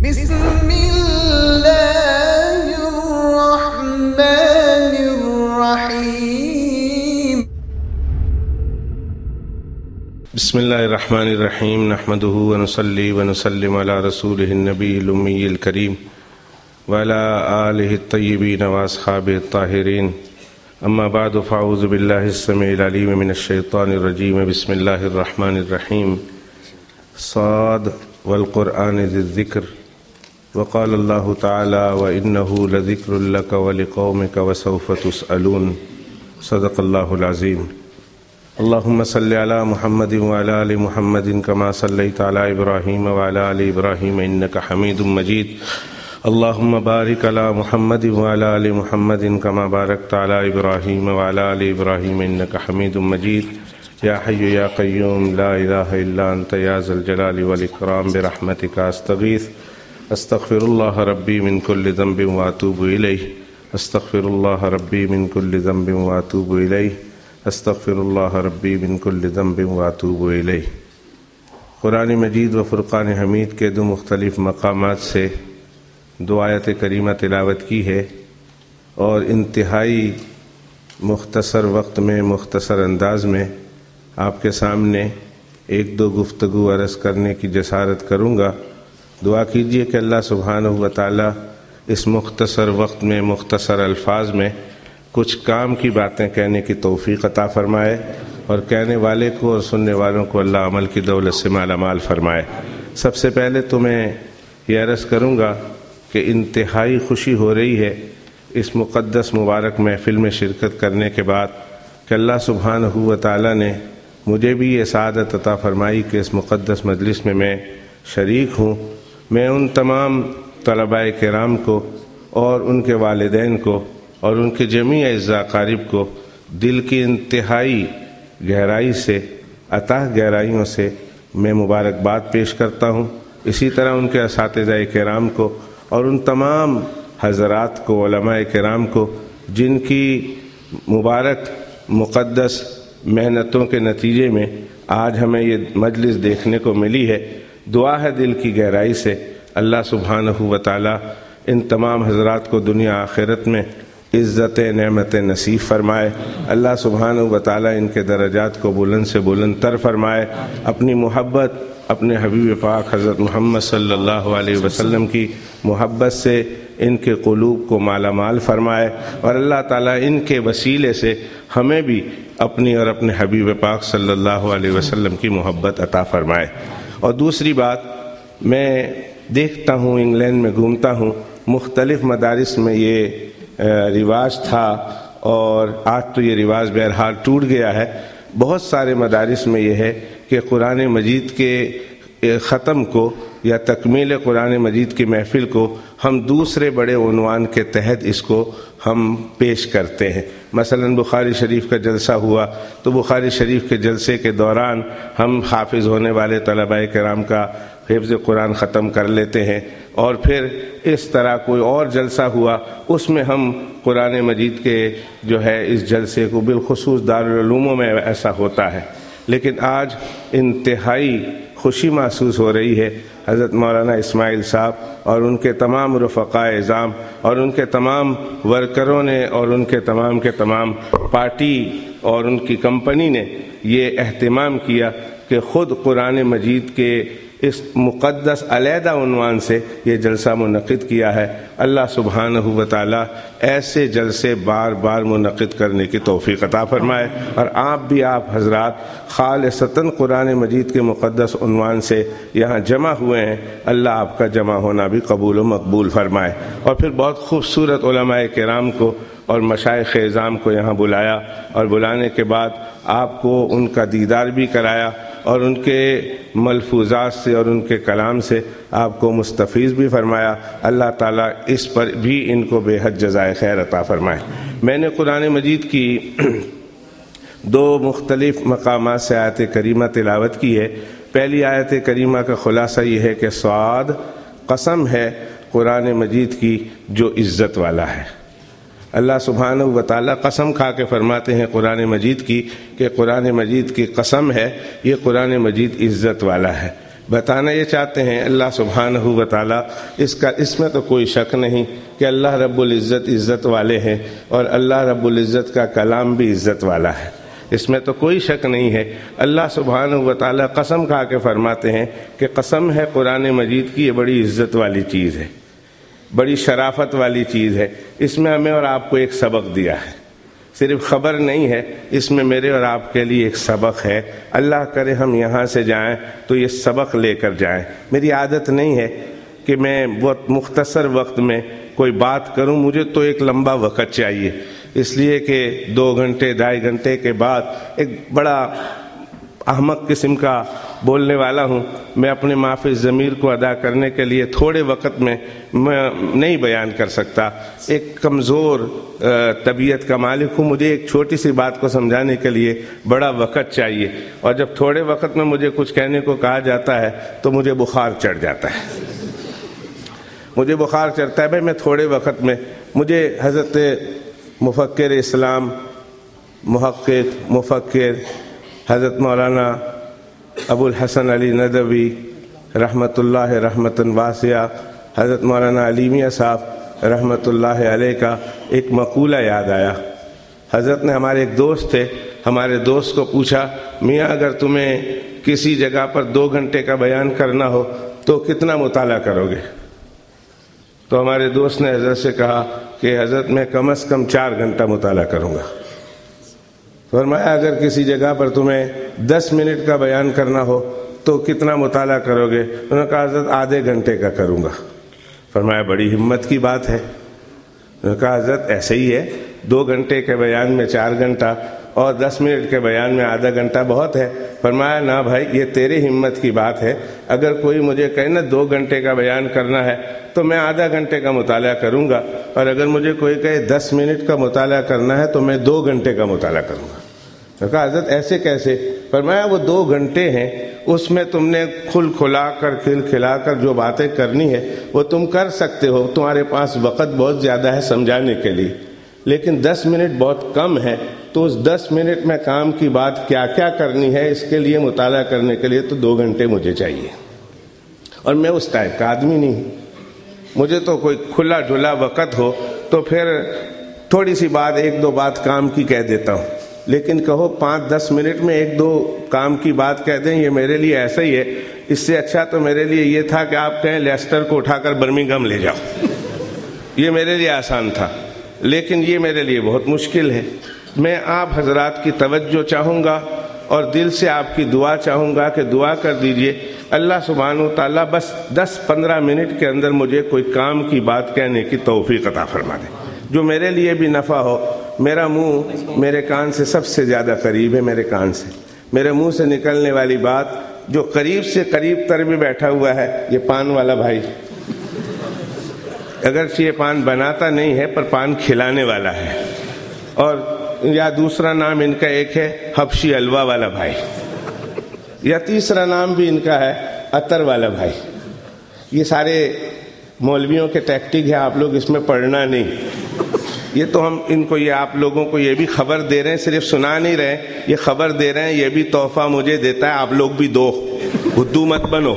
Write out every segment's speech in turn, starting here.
بسم اللہ الرحمن الرحیم بسم اللہ الرحمن الرحیم نحمده ونصلی ونسلم علی رسولہ النبی الامی الکریم وعلی آلہ الطیبین واصحابہ الطاہرین اما بعد فاعوذ باللہ السمیع العلیم من الشیطان الرجیم بسم اللہ الرحمن الرحیم صاد والقرآن ذی الذکر وقال اللہ تعالی وإنہ لذکر لک ولقومک وسوف تسألون صدق اللہ العظیم اللہم صلی علی محمد وعلی آل محمد کما صلیت علی ابراہیم وعلی آل ابراہیم انک حمید مجید اللہم بارک علی محمد وعلی آل محمد کما بارکت علی ابراہیم وعلی آل ابراہیم انک حمید مجید یا حی یا قیوم لا الہ الا انت یا ذا الجلال والاکرام برحمتک استغیث استغفر اللہ ربی من کل ذنب واتوب الیہ استغفر اللہ ربی من کل ذنب واتوب الیہ استغفر اللہ ربی من کل ذنب واتوب الیہ۔ قرآن مجید و فرقان حمید کے دو مختلف مقامات سے دو آیت کریمہ تلاوت کی ہے اور انتہائی مختصر وقت میں مختصر انداز میں آپ کے سامنے ایک دو گفتگو عرض کرنے کی جسارت کروں گا۔ دعا کیجئے کہ اللہ سبحانہ و تعالی اس مختصر وقت میں مختصر الفاظ میں کچھ کام کی باتیں کہنے کی توفیق عطا فرمائے اور کہنے والے کو اور سننے والوں کو اللہ عمل کی دولت سے مالا مال فرمائے۔ سب سے پہلے تو میں یہ عرض کروں گا کہ انتہائی خوشی ہو رہی ہے اس مقدس مبارک محفل میں شرکت کرنے کے بعد کہ اللہ سبحانہ و تعالی نے مجھے بھی یہ سعادت عطا فرمائی کہ اس مقدس مجلس میں شریک ہوں۔ میں ان تمام طلباء کرام کو اور ان کے والدین کو اور ان کے جمیع اعزاء اقارب کو دل کی انتہائی گہرائی سے عطا گہرائیوں سے میں مبارکباد پیش کرتا ہوں۔ اسی طرح ان کے اساتذہ کرام کو اور ان تمام حضرات کو علماء کرام کو جن کی مبارک مقدس محنتوں کے نتیجے میں آج ہمیں یہ مجلس دیکھنے کو ملی ہے۔ دعا ہے دل کی گہرائی سے اللہ سبحانہ و تعالی ان تمام حضرات کو دنیا آخرت میں عزت نعمت نصیب فرمائے۔ اللہ سبحانہ و تعالی ان کے درجات کو بلند سے بلند تر فرمائے، اپنی محبت اپنے حبیب پاک حضرت محمد صلی اللہ علیہ وسلم کی محبت سے ان کے قلوب کو مالا مال فرمائے اور اللہ تعالیٰ ان کے وسیلے سے ہمیں بھی اپنی اور اپنے حبیب پاک صلی اللہ علیہ وسلم کی محبت عطا فرمائے۔ اور دوسری بات، میں دیکھتا ہوں انگلینڈ میں گھومتا ہوں، مختلف مدارس میں یہ رواج تھا اور آج تو یہ رواج بہرحال ٹوٹ گیا ہے۔ بہت سارے مدارس میں یہ ہے کہ قرآن مجید کے ختم کو یا تکمیل قرآن مجید کی محفل کو ہم دوسرے بڑے عنوان کے تحت اس کو ہم پیش کرتے ہیں۔ مثلا بخاری شریف کا جلسہ ہوا تو بخاری شریف کے جلسے کے دوران ہم حافظ ہونے والے طلباء کرام کا حفظ قرآن ختم کر لیتے ہیں، اور پھر اس طرح کوئی اور جلسہ ہوا اس میں ہم قرآن مجید کے جو ہے اس جلسے کو بالخصوص دارالعلوموں میں ایسا ہوتا ہے۔ لیکن آج انتہائی خوشی محسوس ہو رہی ہے، حضرت مولانا اسماعیل صاحب اور ان کے تمام رفقاء اعظام اور ان کے تمام ورکروں نے اور ان کے تمام پارٹی اور ان کی کمپنی نے یہ اہتمام کیا کہ خود قرآن مجید کے اس مقدس علیحدہ عنوان سے یہ جلسہ منعقد کیا ہے۔ اللہ سبحانہ و تعالی ایسے جلسے بار بار منعقد کرنے کی توفیق عطا فرمائے، اور آپ حضرات خالصتاً قرآن مجید کے مقدس عنوان سے یہاں جمع ہوئے ہیں، اللہ آپ کا جمع ہونا بھی قبول و مقبول فرمائے۔ اور پھر بہت خوبصورت علماء کرام کو اور مشائخ اعظام کو یہاں بلایا اور بلانے کے بعد آپ کو ان کا دیدار بھی کرایا اور ان کے ملفوظات سے اور ان کے کلام سے آپ کو مستفیض بھی فرمایا۔ اللہ تعالیٰ اس پر بھی ان کو بے حد جزائے خیر عطا فرمائے۔ میں نے قرآن مجید کی دو مختلف مقامات سے آیت کریمہ تلاوت کی ہے۔ پہلی آیت کریمہ کا خلاصہ یہ ہے کہ صاد قسم ہے قرآن مجید کی جو عزت والا ہے۔ اللہ سبحانہ و تعالیٰ قسم کھا کے فرماتے ہیں قرآن مجید کی کہ قرآن مجید کی قسم ہے، یہ قرآن مجید عزت والا ہے۔ بتانا یہ چاہتے ہیں اللہ سبحانہ و تعالیٰ اس میں تو کوئی شک نہیں کہ اللہ رب العزت عزت والے ہیں، اور اللہ رب العزت کا کلام بھی عزت والا ہے، اس میں تو کوئی شک نہیں ہے۔ اللہ سبحانہ و تعالیٰ قسم کھا کے فرماتے ہیں کہ قسم ہے قرآن مجید کی، یہ بڑی عزت والی چیز ہے، بڑی شرافت والی چیز ہے۔ اس میں ہمیں اور آپ کو ایک سبق دیا ہے، صرف خبر نہیں ہے، اس میں میرے اور آپ کے لیے ایک سبق ہے۔ اللہ کرے ہم یہاں سے جائیں تو یہ سبق لے کر جائیں۔ میری عادت نہیں ہے کہ میں بہت مختصر وقت میں کوئی بات کروں، مجھے تو ایک لمبا وقت چاہیے، اس لیے کہ 2 گھنٹے 2.5 گھنٹے کے بعد ایک بڑا احمق قسم کا بولنے والا ہوں، میں اپنے معافی ضمیر کو ادا کرنے کے لیے تھوڑے وقت میں نہیں بیان کر سکتا، ایک کمزور طبیعت کا مالک ہوں، مجھے ایک چھوٹی سی بات کو سمجھانے کے لیے بڑا وقت چاہیے، اور جب تھوڑے وقت میں مجھے کچھ کہنے کو کہا جاتا ہے تو مجھے بخار چڑھ جاتا ہے، مجھے بخار چڑھتا ہے۔ بھائی میں تھوڑے وقت میں، مجھے حضرت مفکر اسلام، محقق مفکر حضرت مولانا ابو الحسن علی ندوی رحمۃ اللہ رحمتاً واسعہ، حضرت مولانا علی میاں صاحب رحمۃ اللہ علیہ کا ایک مقولہ یاد آیا۔ حضرت نے، ہمارے ایک دوست تھے، ہمارے دوست کو پوچھا، میاں اگر تمہیں کسی جگہ پر 2 گھنٹے کا بیان کرنا ہو تو کتنا مطالعہ کرو گے؟ تو ہمارے دوست نے حضرت سے کہا کہ حضرت میں کم از کم 4 گھنٹہ مطالعہ کروں گا۔ فرمایا اگر کسی جگہ پر تمہیں 10 منٹ کا بیان کرنا ہو تو کتنا مطالعہ کرو گے؟ انہوں نے کہا حضرت آدھے گھنٹے کا کروں گا۔ فرمایا بڑی ہمت کی بات ہے۔ انہوں نے کہا حضرت ایسے ہی ہے، 2 گھنٹے کے بیان میں 4 گھنٹہ اور 10 منٹ کے بیان میں آدھا گھنٹہ بہت ہے۔ فرمایا نہ بھائی، یہ تیرے ہمت کی بات ہے، اگر کوئی مجھے کہے نا 2 گھنٹے کا بیان کرنا ہے تو میں آدھا گھنٹے کا مطالعہ کروں گا، اور اگر مجھے کوئی کہے 10 منٹ کا مطالعہ کرنا ہے تو میں 2 گھنٹے کا مطالعہ کروں گا۔ کہا حضرت ایسے کیسے؟ فرمایا وہ 2 گھنٹے ہیں، اس میں تم نے کھلا کر کھل کھلا کر جو باتیں کرنی ہے وہ تم کر سکتے ہو، تمہارے پاس وقت بہت زیادہ ہے سمجھانے کے لیے، لیکن 10 منٹ بہت کم ہے، تو اس 10 منٹ میں کام کی بات کیا کیا کرنی ہے، اس کے لیے مطالعہ کرنے کے لیے تو 2 گھنٹے مجھے چاہیے، اور میں اس ٹائپ کا آدمی نہیں ہوں۔ مجھے تو کوئی کھلا ڈھلا وقت ہو تو پھر تھوڑی سی بات 1-2 بات کام کی کہہ دیتا ہوں، لیکن کہو 5-10 منٹ میں 1-2 کام کی بات کہہ دیں، یہ میرے لیے ایسا ہی ہے۔ اس سے اچھا تو میرے لیے یہ تھا کہ آپ کہیں لیسٹر کو اٹھا کر برمنگھم لے جاؤ، یہ میرے لیے آسان تھا، لیکن یہ میرے لیے بہت مشکل ہے۔ میں آپ حضرات کی توجہ چاہوں گا اور دل سے آپ کی دعا چاہوں گا کہ دعا کر دیجئے اللہ سبحانہ وتعالیٰ بس 10-15 منٹ کے اندر مجھے کوئی کام کی بات کہنے کی توفیق عطا فرما دے، جو میرے لیے بھی نفع ہو۔ میرا منہ میرے کان سے سب سے زیادہ قریب ہے، میرے کان سے میرے منہ سے نکلنے والی بات جو قریب سے قریب تر بھی بیٹھا ہوا ہے، یہ پان والا بھائی، اگرچہ یہ پان بناتا نہیں ہے پر پان کھلانے والا ہے، اور یا دوسرا نام ان کا ایک ہے حبشی حلوہ والا بھائی، یا تیسرا نام بھی ان کا ہے عطر والا بھائی۔ یہ سارے مولویوں کے ٹیکٹک ہے، آپ لوگ اس میں پڑھنا نہیں، یہ تو ہم ان کو، یہ آپ لوگوں کو یہ بھی خبر دے رہے ہیں، صرف سنا نہیں رہے، یہ خبر دے رہے ہیں، یہ بھی تحفہ مجھے دیتا ہے، آپ لوگ بھی دو، بدھو مت بنو،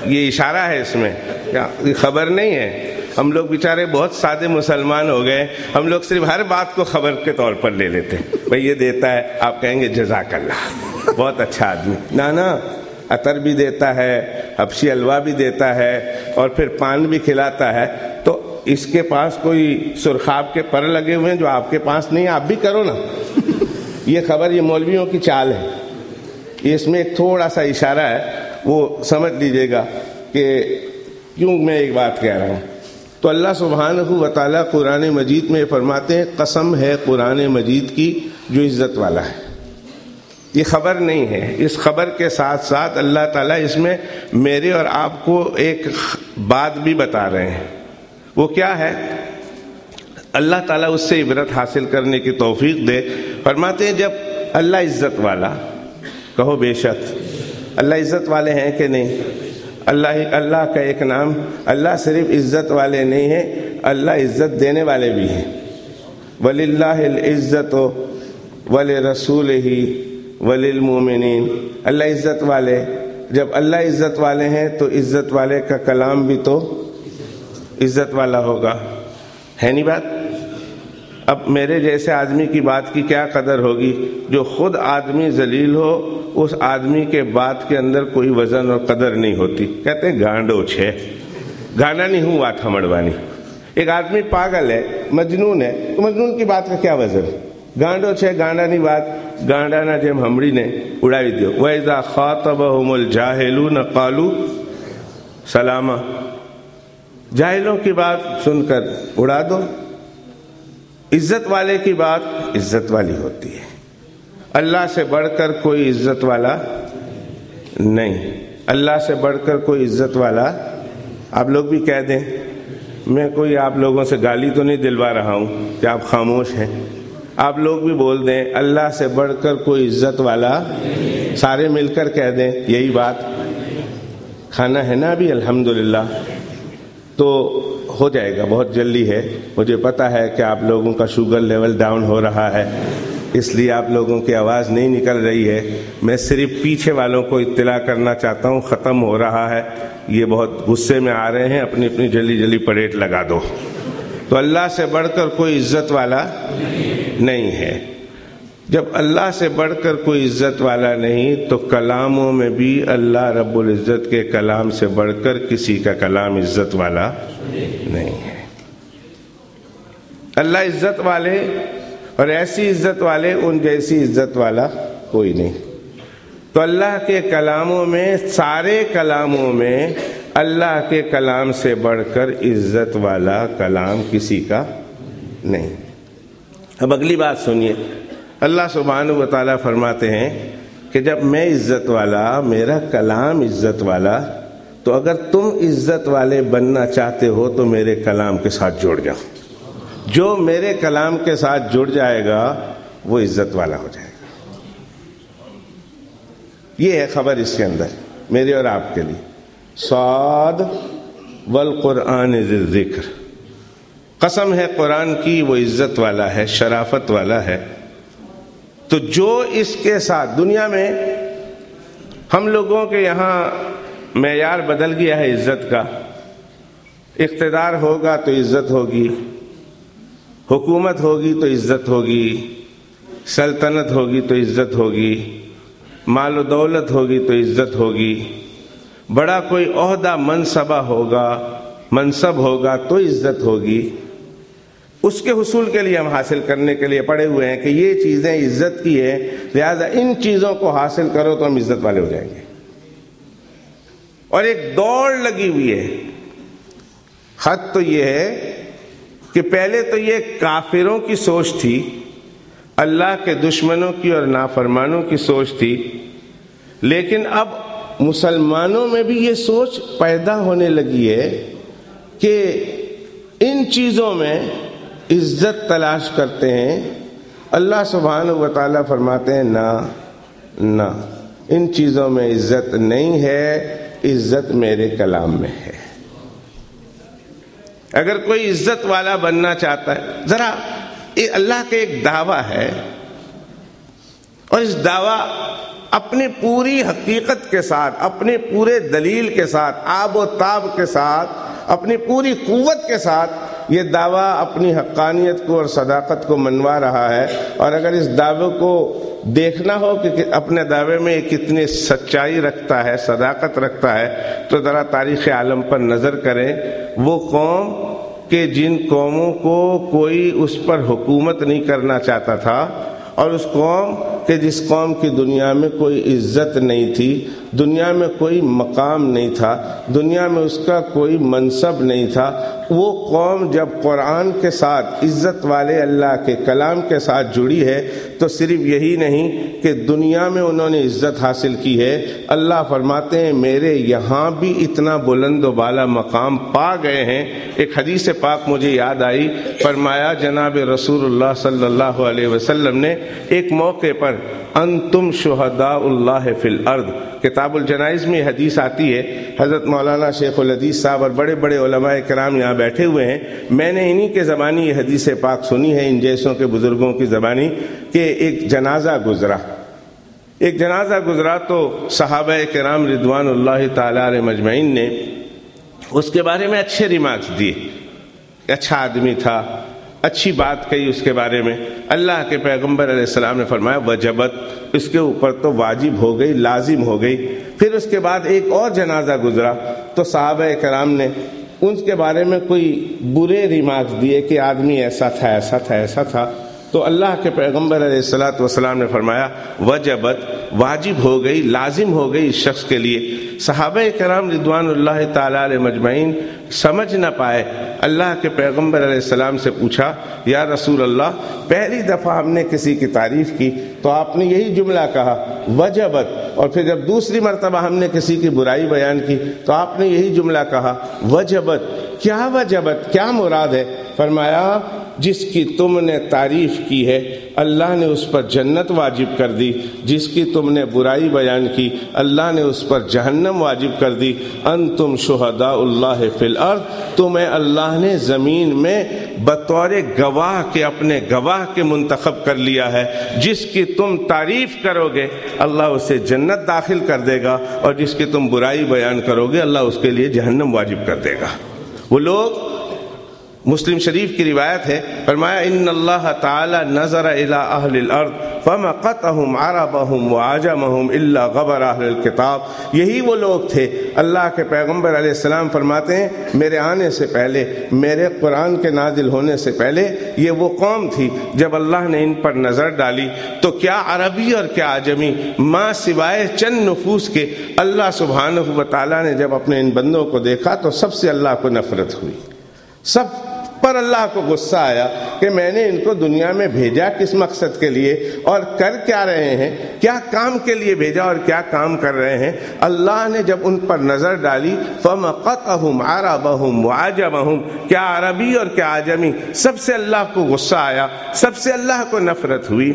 یہ اشارہ ہے اس میں، یہ خبر نہیں ہے۔ ہم لوگ بیچارے بہت سادے مسلمان ہو گئے، ہم لوگ صرف ہر بات کو خبر کے طور پر لے لیتے ہیں، بھئی یہ دیتا ہے، آپ کہیں گے جزاک اللہ، بہت اچھا آدمی۔ نا عطر بھی دیتا ہے، حبشی حلوہ بھی دیتا ہے، اور پھر پان بھی کھلاتا ہے، تو اس کے پاس کوئی سرخاب کے پر لگے ہوئے ہیں جو آپ کے پاس نہیں، آپ بھی کرو نا۔ یہ خبر، یہ مولویوں کی چال ہے، اس میں ایک تھوڑا سا اشارہ ہے، وہ سمجھ لیجئے گا کہ کیوں میں ایک بات کہہ رہا ہوں۔ تو اللہ سبحانہ و تعالیٰ قرآن مجید میں فرماتے ہیں قسم ہے قرآن مجید کی جو عزت والا ہے۔ یہ خبر نہیں ہے، اس خبر کے ساتھ ساتھ اللہ تعالیٰ اس میں میرے اور آپ کو ایک بات بھی بتا رہے ہیں۔ وہ کیا ہے؟ اللہ تعالیٰ اس سے عبرت حاصل کرنے کی توفیق دے۔ فرماتے ہیں جب اللہ عزت والا، کہو بے شک، اللہ عزت والے ہیں کہ نہیں؟ اللہ کا ایک نام، اللہ صرف عزت والے نہیں ہیں، اللہ عزت دینے والے بھی ہیں۔ وَلِلَّهِ الْعِزَّةُ وَلِرَسُولِهِ وَلِلْمُؤْمِنِينَ، اللہ عزت والے جب اللہ عزت والے ہیں تو عزت والے کا کلام بھی تو عزت والا ہوگا، ہے نہیں بات؟ اب میرے جیسے آدمی کی بات کی کیا قدر ہوگی؟ جو خود آدمی ذلیل ہو اس آدمی کے بات کے اندر کوئی وزن اور قدر نہیں ہوتی. کہتے ہیں گانڈو چھے، گانا نہیں ہوں واٹھا مڑوانی. ایک آدمی پاگل ہے، مجنون ہے، تو مجنون کی بات کا کیا وزن؟ گانڈو چھے، گانڈا نہیں بات، گانڈا نہ جم ہمڑی نے اڑائی دیو. وَإِذَا خَاطَبَهُمُ الْجَاهِلُونَ قَالُوا سَلَامًا. جاہلوں کی بات سن کر اڑا دو. عزت والے کی بات عزت والی ہوتی ہے. اللہ سے بڑھ کر کوئی عزت والا نہیں، اللہ سے بڑھ کر کوئی عزت والا. آپ لوگ بھی کہہ دیں، میں کوئی آپ لوگوں سے گالی تو نہیں دلوا رہا ہوں کہ آپ خاموش ہیں. آپ لوگ بھی بول دیں اللہ سے بڑھ کر کوئی عزت والا. سارے مل کر کہہ دیں یہی بات. کھانا ہے نا ابھی الحمدللہ، تو ہو جائے گا، بہت جلدی ہے. مجھے پتا ہے کہ آپ لوگوں کا شوگر لیول ڈاؤن ہو رہا ہے، اس لیے آپ لوگوں کی آواز نہیں نکل رہی ہے. میں صرف پیچھے والوں کو اطلاع کرنا چاہتا ہوں ختم ہو رہا ہے. یہ بہت غصے میں آ رہے ہیں، اپنی اپنی جلدی جلدی پلیٹ لگا دو. تو اللہ سے بڑھ کر کوئی عزت والا نہیں ہے. جب اللہ سے بڑھ کر کوئی عزت والا نہیں تو کلاموں میں بھی اللہ رب العزت کے کلام سے بڑھ کر کسی کا کلام عزت والا نہیں ہے. اللہ عزت والے اور ایسی عزت والے، ان جیسی عزت والا کوئی نہیں. تو اللہ کے کلاموں میں، سارے کلاموں میں اللہ کے کلام سے بڑھ کر عزت والا کلام کسی کا نہیں. اب اگلی بات سنیے. اللہ سبحانہ و تعالیٰ فرماتے ہیں کہ جب میں عزت والا، میرا کلام عزت والا، تو اگر تم عزت والے بننا چاہتے ہو تو میرے کلام کے ساتھ جڑ جاؤ. جو میرے کلام کے ساتھ جڑ جائے گا وہ عزت والا ہو جائے گا. یہ ہے خبر اس کے اندر میرے اور آپ کے لیے. صاد والقرآن ذی الذکر، قسم ہے قرآن کی، وہ عزت والا ہے، شرافت والا ہے. تو جو اس کے ساتھ، دنیا میں ہم لوگوں کے یہاں معیار بدل گیا ہے عزت کا. اقتدار ہوگا تو عزت ہوگی، حکومت ہوگی تو عزت ہوگی، سلطنت ہوگی تو عزت ہوگی، مال و دولت ہوگی تو عزت ہوگی، بڑا کوئی عہدہ منصب ہوگا تو عزت ہوگی. اس کے حصول کے لیے ہم حاصل کرنے کے لیے پڑے ہوئے ہیں کہ یہ چیزیں عزت کی ہے، لہذا ان چیزوں کو حاصل کرو تو ہم عزت والے ہو جائیں گے. اور ایک دوڑ لگی ہوئی ہے. حد تو یہ ہے کہ پہلے تو یہ کافروں کی سوچ تھی، اللہ کے دشمنوں کی اور نافرمانوں کی سوچ تھی، لیکن اب مسلمانوں میں بھی یہ سوچ پیدا ہونے لگی ہے کہ ان چیزوں میں عزت تلاش کرتے ہیں. اللہ سبحانہ و تعالیٰ فرماتے ہیں نہ، ان چیزوں میں عزت نہیں ہے، عزت میرے کلام میں ہے. اگر کوئی عزت والا بننا چاہتا ہے، ذرا یہ اللہ کا ایک دعویٰ ہے، اور اس دعویٰ اپنی پوری حقیقت کے ساتھ، اپنے پورے دلیل کے ساتھ، آب و تاب کے ساتھ، اپنی پوری قوت کے ساتھ یہ دعویٰ اپنی حقانیت کو اور صداقت کو منوا رہا ہے. اور اگر اس دعوے کو دیکھنا ہو کہ اپنے دعوے میں کتنی سچائی رکھتا ہے، صداقت رکھتا ہے، تو ذرا تاریخ عالم پر نظر کریں. وہ قوم کہ جن قوموں کو کوئی اس پر حکومت نہیں کرنا چاہتا تھا، اور اس قوم کہ جس قوم کی دنیا میں کوئی عزت نہیں تھی، دنیا میں کوئی مقام نہیں تھا، دنیا میں اس کا کوئی منصب نہیں تھا، وہ قوم جب قرآن کے ساتھ، عزت والے اللہ کے کلام کے ساتھ جڑی ہے تو صرف یہی نہیں کہ دنیا میں انہوں نے عزت حاصل کی ہے، اللہ فرماتے ہیں میرے یہاں بھی اتنا بلند و بالا مقام پا گئے ہیں. ایک حدیث پاک مجھے یاد آئی، فرمایا جناب رسول اللہ صلی اللہ علیہ وسلم نے ایک موقع پر انتم شہداء اللہ فی الارض، کتاب الجنائز میں حدیث آتی ہے. حضرت مولانا شیخ الحدیث صاحب اور بڑے بڑے علماء کرام یہاں بیٹھے ہوئے ہیں. میں نے انہی کے زبانی یہ حدیث پاک سنی ہے، ان جیسوں کے بزرگوں کی زبانی، کہ ایک جنازہ گزرا. ایک جنازہ گزرا تو صحابہ کرام رضوان اللہ تعالی علیہ مجمعین نے اس کے بارے میں اچھے ریمارکس دیے، اچھا آدمی تھا، اچھی بات کہی اس کے بارے میں۔ اللہ کے پیغمبر علیہ السلام نے فرمایا وجبت، اس کے اوپر تو واجب ہو گئی، لازم ہو گئی۔ پھر اس کے بعد ایک اور جنازہ گزرا تو صحابہ کرام نے ان کے بارے میں کوئی برے ریمارکس دیے کہ آدمی ایسا تھا، ایسا تھا، ایسا تھا۔ تو اللہ کے پیغمبر علیہ السلام نے فرمایا وجبت، واجب ہو گئی، لازم ہو گئی اس شخص کے لیے۔ صحابہ کرام رضوان اللہ تعالی علیہ مجمعین سمجھ نہ پائے، اللہ کے پیغمبر علیہ السلام سے پوچھا یا رسول اللہ، پہلی دفعہ ہم نے کسی کی تعریف کی تو آپ نے یہی جملہ کہا وجبت، اور پھر جب دوسری مرتبہ ہم نے کسی کی برائی بیان کی تو آپ نے یہی جملہ کہا وجبت۔ کیا وجبت، کیا مراد ہے؟ فرمایا جس کی تم نے تعریف کی ہے اللہ نے اس پر جنت واجب کر دی، جس کی تم نے برائی بیان کی اللہ نے اس پر جہنم واجب کر دی۔ انتم شہداء اللہ فی الارض، تمہیں اللہ نے زمین میں بطور گواہ کے، اپنے گواہ کے منتخب کر لیا ہے۔ جس کی تم تعریف کرو گے اللہ اسے جنت داخل کر دے گا، اور جس کی تم برائی بیان کرو گے اللہ اس کے لیے جہنم واجب کر دے گا۔ وہ لوگ، مسلم شریف کی روایت ہے، فرمایا ان اللہ تعالی نظر الی اہل الارض فمقتهم عربهم وعجمهم الا غبر اہل الکتاب۔ یہی وہ لوگ تھے، اللہ کے پیغمبر علیہ السلام فرماتے ہیں میرے آنے سے پہلے، میرے قرآن کے نازل ہونے سے پہلے یہ وہ قوم تھی جب اللہ نے ان پر نظر ڈالی تو کیا عربی اور کیا عجمی، ماں سوائے چند نفوس کے، اللہ سبحانہ و تعالی نے جب اپنے ان بندوں کو دیکھا تو سب سے اللہ کو نفرت ہوئی، سب پر اللہ کو غصہ آیا کہ میں نے ان کو دنیا میں بھیجا کس مقصد کے لیے اور کر کیا رہے ہیں، کیا کام کے لیے بھیجا اور کیا کام کر رہے ہیں۔ اللہ نے جب ان پر نظر ڈالی فَمَقَتَهُمْ عَرَبَهُمْ وَعَجَمَهُمْ، کیا عربی اور کیا عجمی، سب سے اللہ کو غصہ آیا، سب سے اللہ کو نفرت ہوئی۔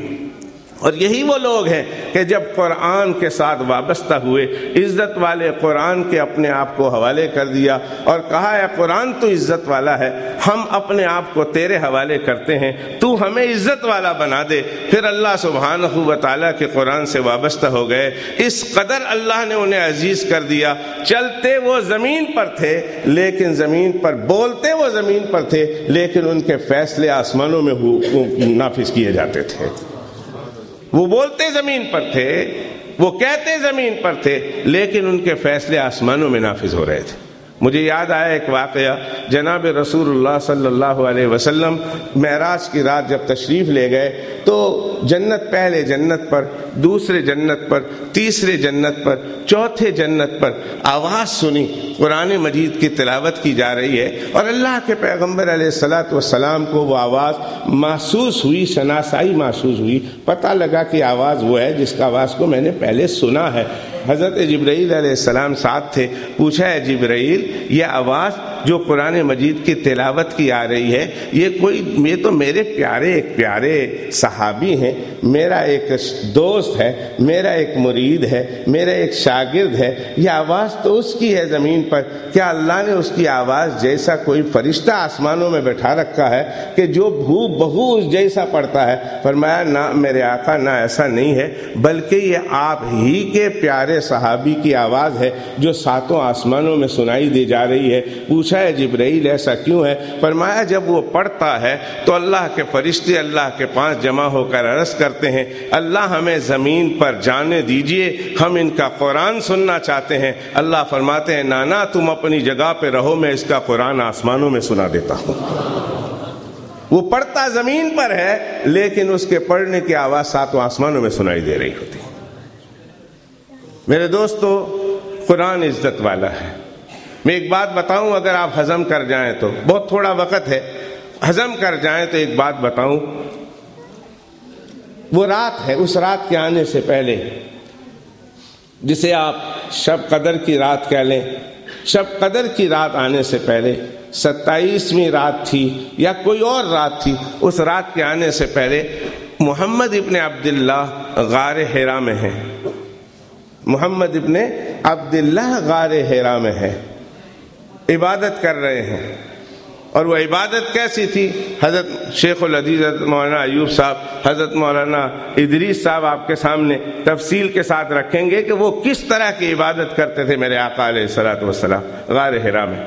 اور یہی وہ لوگ ہیں کہ جب قرآن کے ساتھ وابستہ ہوئے، عزت والے قرآن کے اپنے آپ کو حوالے کر دیا اور کہا اے قرآن تو عزت والا ہے، ہم اپنے آپ کو تیرے حوالے کرتے ہیں، تو ہمیں عزت والا بنا دے۔ پھر اللہ سبحانہ و تعالیٰ کے قرآن سے وابستہ ہو گئے، اس قدر اللہ نے انہیں عزیز کر دیا۔ چلتے وہ زمین پر تھے لیکن زمین پر، بولتے وہ زمین پر تھے لیکن ان کے فیصلے آسمانوں میں نافذ کیے جاتے تھے۔ وہ بولتے زمین پر تھے، وہ کہتے زمین پر تھے، لیکن ان کے فیصلے آسمانوں میں نافذ ہو رہے تھے۔ مجھے یاد آیا ایک واقعہ، جناب رسول اللہ صلی اللہ علیہ وسلم معراج کی رات جب تشریف لے گئے تو جنت، پہلے جنت پر، دوسرے جنت پر، تیسرے جنت پر، چوتھے جنت پر آواز سنی، قرآن مجید کی تلاوت کی جا رہی ہے، اور اللہ کے پیغمبر علیہ السلام کو وہ آواز محسوس ہوئی، شناسائی محسوس ہوئی، پتہ لگا کہ آواز وہ ہے جس کا آواز کو میں نے پہلے سنا ہے۔ حضرت جبرائیل علیہ السلام ساتھ تھے، پوچھا ہے جبرائیل یہ آواز جو قرآن مجید کی تلاوت کی آ رہی ہے یہ تو میرے پیارے صحابی ہیں، میرا ایک دوست ہے، میرا ایک مرید ہے، میرا ایک شاگرد ہے، یہ آواز تو اس کی ہے زمین پر، کیا اللہ نے اس کی آواز جیسا کوئی فرشتہ آسمانوں میں بٹھا رکھا ہے کہ جو بہو اس جیسا پڑتا ہے؟ فرمایا نہ میرے آقا، نہ ایسا نہیں ہے، بلکہ یہ آپ ہی کے پیارے صحابی کی آواز ہے جو ساتوں آسمانوں میں سنائی دی جا رہی ہے۔ پوچھا ہے جبرائیل ایسا کیوں ہے؟ فرمایا جب وہ پڑھتا ہے تو اللہ کے فرشتے اللہ کے پاس جمع ہو کر عرض کرتے ہیں اللہ ہمیں زمین پر جانے دیجئے، ہم ان کا قرآن سننا چاہتے ہیں۔ اللہ فرماتے ہیں نانا تم اپنی جگہ پہ رہو، میں اس کا قرآن آسمانوں میں سنا دیتا ہوں۔ وہ پڑھتا زمین پر ہے لیکن اس کے پڑھنے کی آواز ساتوں آسمانوں میں سنائی دے رہی ہوتی۔ میرے دوستو، قرآن عزت والا ہے۔ میں ایک بات بتاؤں، اگر آپ ہضم کر جائیں تو، بہت تھوڑا وقت ہے، ہضم کر جائیں تو ایک بات بتاؤں، وہ رات ہے، اس رات کے آنے سے پہلے جسے آپ شب قدر کی رات کہہ لیں، شب قدر کی رات آنے سے پہلے 27ویں رات تھی یا کوئی اور رات تھی، اس رات کے آنے سے پہلے محمد ابن عبداللہ غار حرا میں ہیں، محمد ابن عبداللہ غار حرا میں ہے، عبادت کر رہے ہیں، اور وہ عبادت کیسی تھی؟ حضرت شیخ الحدیث حضرت مولانا ایوب صاحب، حضرت مولانا ادریس صاحب آپ کے سامنے تفصیل کے ساتھ رکھیں گے کہ وہ کس طرح کی عبادت کرتے تھے میرے آقا علیہ الصلوۃ والسلام غار حرا میں۔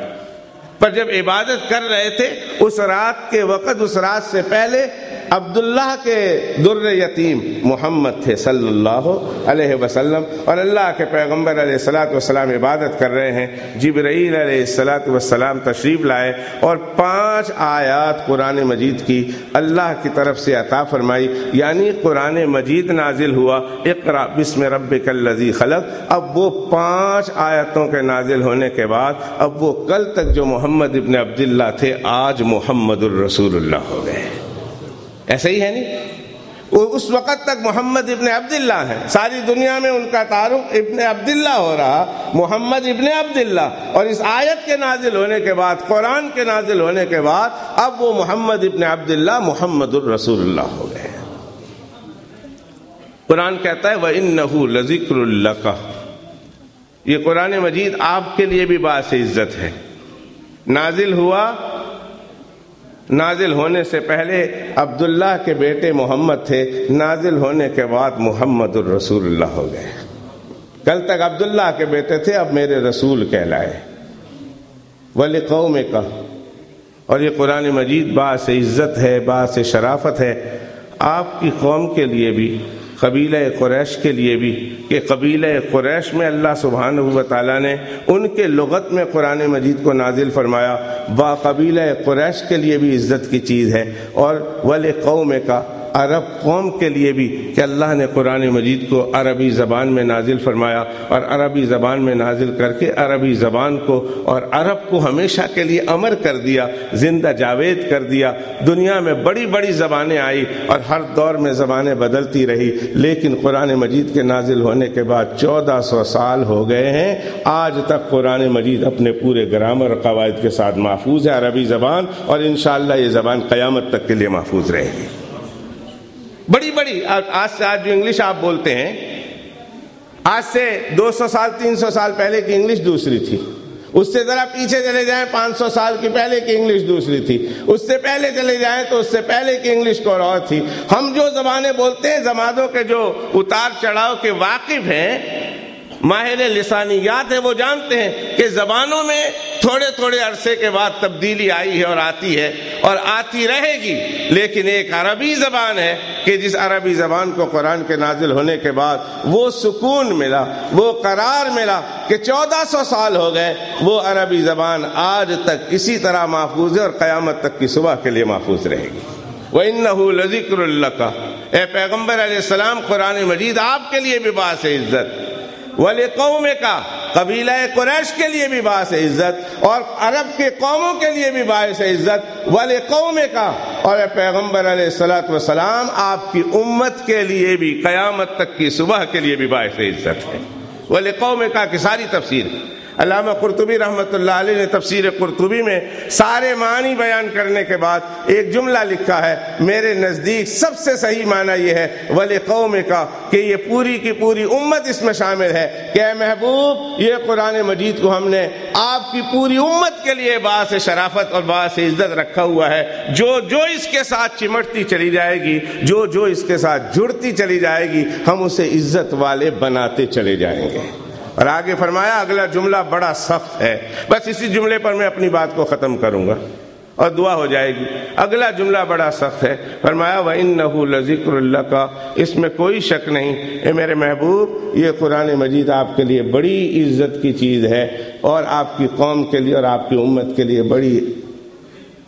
پر جب عبادت کر رہے تھے اس رات کے وقت، اس رات سے پہلے عبداللہ کے در یتیم محمد تھے صلی اللہ علیہ وسلم، اور اللہ کے پیغمبر علیہ الصلوۃ والسلام عبادت کر رہے ہیں۔ جبرائیل علیہ الصلوۃ والسلام تشریف لائے اور 5 آیات قرآن مجید کی اللہ کی طرف سے عطا فرمائی، یعنی قرآن مجید نازل ہوا، اقرأ بسم ربک الذی خلق۔ اب وہ 5 آیتوں کے نازل ہونے کے بعد اب وہ کل تک جو محمد ابن عبداللہ تھے آج محمد الرسول اللہ ہو گئے۔ ایسا ہی ہے نہیں؟ وہ اس وقت تک محمد ابن عبداللہ ہیں، ساری دنیا میں ان کا تعارف ابن عبداللہ ہو رہا، محمد ابن عبداللہ، اور اس آیت کے نازل ہونے کے بعد، قرآن کے نازل ہونے کے بعد اب وہ محمد ابن عبداللہ محمد الرسول اللہ ہو گئے۔ قرآن کہتا ہے وَإِنَّهُ لَذِكْرٌ لَكَ، یہ قرآن مجید آپ کے لیے بھی باعث عزت ہے۔ نازل ہوا، نازل ہونے سے پہلے عبداللہ کے بیٹے محمد تھے، نازل ہونے کے بعد محمد الرسول اللہ ہو گئے۔ کل تک عبداللہ کے بیٹے تھے، اب میرے رسول کہلائے۔ وَلِقَوْمِكَ، اور یہ قرآن مجید باعث عزت ہے، باعث شرافت ہے آپ کی قوم کے لیے بھی، قبیلہ قریش کے لیے بھی، کہ قبیلہ قریش میں اللہ سبحانہ و تعالیٰ نے ان کے لغت میں قرآن مجید کو نازل فرمایا، با قبیلہ قریش کے لیے بھی عزت کی چیز ہے، اور وَلِقَوْمِكَ، عرب قوم کے لیے بھی، کہ اللہ نے قرآن مجید کو عربی زبان میں نازل فرمایا، اور عربی زبان میں نازل کر کے عربی زبان کو اور عرب کو ہمیشہ کے لیے امر کر دیا، زندہ جاوید کر دیا۔ دنیا میں بڑی بڑی زبانیں آئی اور ہر دور میں زبانیں بدلتی رہی، لیکن قرآن مجید کے نازل ہونے کے بعد 1400 سال ہو گئے ہیں، آج تک قرآن مجید اپنے پورے گرامر اور قواعد کے ساتھ محفوظ ہے عربی زبان، اور انشاءاللہ یہ زبان قیامت تک کے لیے محفوظ رہے گی۔ بڑی بڑی آج جو انگلش آپ بولتے ہیں، آج سے 200 سال 300 سال پہلے کی انگلش دوسری تھی، اس سے ذرا پیچھے چلے جائیں 500 سال کی پہلے کی انگلش دوسری تھی، اس سے پہلے چلے جائیں تو اس سے پہلے کی انگلش کو اور تھی۔ ہم جو زبانیں بولتے ہیں، زمانوں کے جو اتار چڑھاؤ کے واقف ہیں، ماہر لسانیات ہیں، وہ جانتے ہیں کہ زبانوں میں تھوڑے تھوڑے عرصے کے بعد تبدیلی آئی ہے اور آتی ہے اور آتی رہے گی، لیکن ایک عربی زبان ہے کہ جس عربی زبان کو قرآن کے نازل ہونے کے بعد وہ سکون ملا، وہ قرار ملا کہ 1400 سال ہو گئے، وہ عربی زبان آج تک اسی طرح محفوظ ہے اور قیامت تک کی صبح کے لیے محفوظ رہے گی۔ وَإِنَّهُ لَذِكْرٌ لَكَ، اے پیغمبر علیہ السلام، قرآن مجید آپ کے لیے بھی باعث عزت، وَلِقَوْمِكَ، قبیلہ قریش کے لیے بھی باعث عزت اور عرب کے قوموں کے لیے بھی باعث عزت، وَلِقَوْمِكَ، اور اے پیغمبر علیہ الصلوۃ والسلام آپ کی امت کے لیے بھی قیامت تک کی صبح کے لیے بھی باعث عزت ہے۔ وَلِقَوْمِكَ کی ساری تفسیر علامہ قرطبی رحمۃ اللہ علیہ نے تفسیر قرطبی میں سارے معنی بیان کرنے کے بعد ایک جملہ لکھا ہے، میرے نزدیک سب سے صحیح معنی یہ ہے وَلِقَوْمِكَ، کہ یہ پوری کی پوری امت اس میں شامل ہے، کہ اے محبوب یہ قرآن مجید کو ہم نے آپ کی پوری امت کے لیے باعث شرافت اور باعث عزت رکھا ہوا ہے، جو اس کے ساتھ چمٹتی چلی جائے گی، جو اس کے ساتھ جڑتی چلی جائے گی، ہم اسے عزت والے بناتے چلے جائیں گے۔ اور آگے فرمایا اگلا جملہ بڑا سخت ہے، بس اسی جملے پر میں اپنی بات کو ختم کروں گا اور دعا ہو جائے گی۔ اگلا جملہ بڑا سخت ہے، فرمایا وَإِنَّهُ لَذِكْرٌ لَكَ، اس میں کوئی شک نہیں اے میرے محبوب، یہ قرآن مجید آپ کے لیے بڑی عزت کی چیز ہے اور آپ کی قوم کے لیے اور آپ کی امت کے لیے بڑی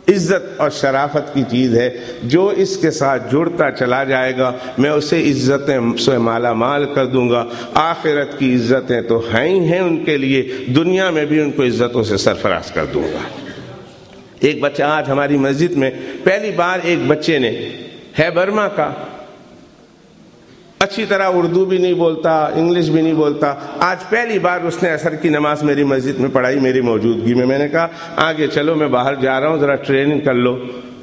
عزت اور شرافت کی چیز ہے۔ جو اس کے ساتھ جڑتا چلا جائے گا میں اسے عزتیں سے مالا مال کر دوں گا، آخرت کی عزتیں تو ہیں ہی ہیں ان کے لیے، دنیا میں بھی ان کو عزتوں سے سرفراز کر دوں گا۔ ایک بچہ آج ہماری مسجد میں پہلی بار، ایک بچے نے ہے برما کا، اچھی طرح اردو بھی نہیں بولتا، انگلش بھی نہیں بولتا، آج پہلی بار اس نے عصر کی نماز میری مسجد میں پڑھائی میری موجودگی میں۔ میں نے کہا آگے چلو، میں باہر جا رہا ہوں، ذرا ٹریننگ کر لو،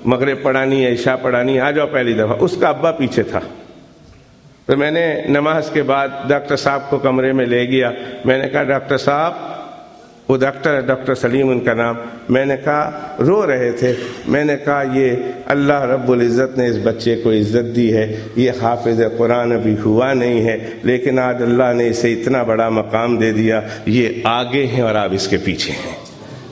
مغرب پڑھانی ہے، عشاء پڑھانی ہے، آ جاؤ پہلی دفعہ۔ اس کا ابا پیچھے تھا، تو میں نے نماز کے بعد ڈاکٹر صاحب کو کمرے میں لے گیا، میں نے کہا ڈاکٹر صاحب وہ ڈاکٹر سلیم ان کا نام. میں نے کہا رو رہے تھے. میں نے کہا یہ اللہ رب العزت نے اس بچے کو عزت دی ہے, یہ حافظ قرآن ابھی ہوا نہیں ہے, لیکن آج اللہ نے اسے اتنا بڑا مقام دے دیا. یہ آگے ہیں اور آپ اس کے پیچھے ہیں.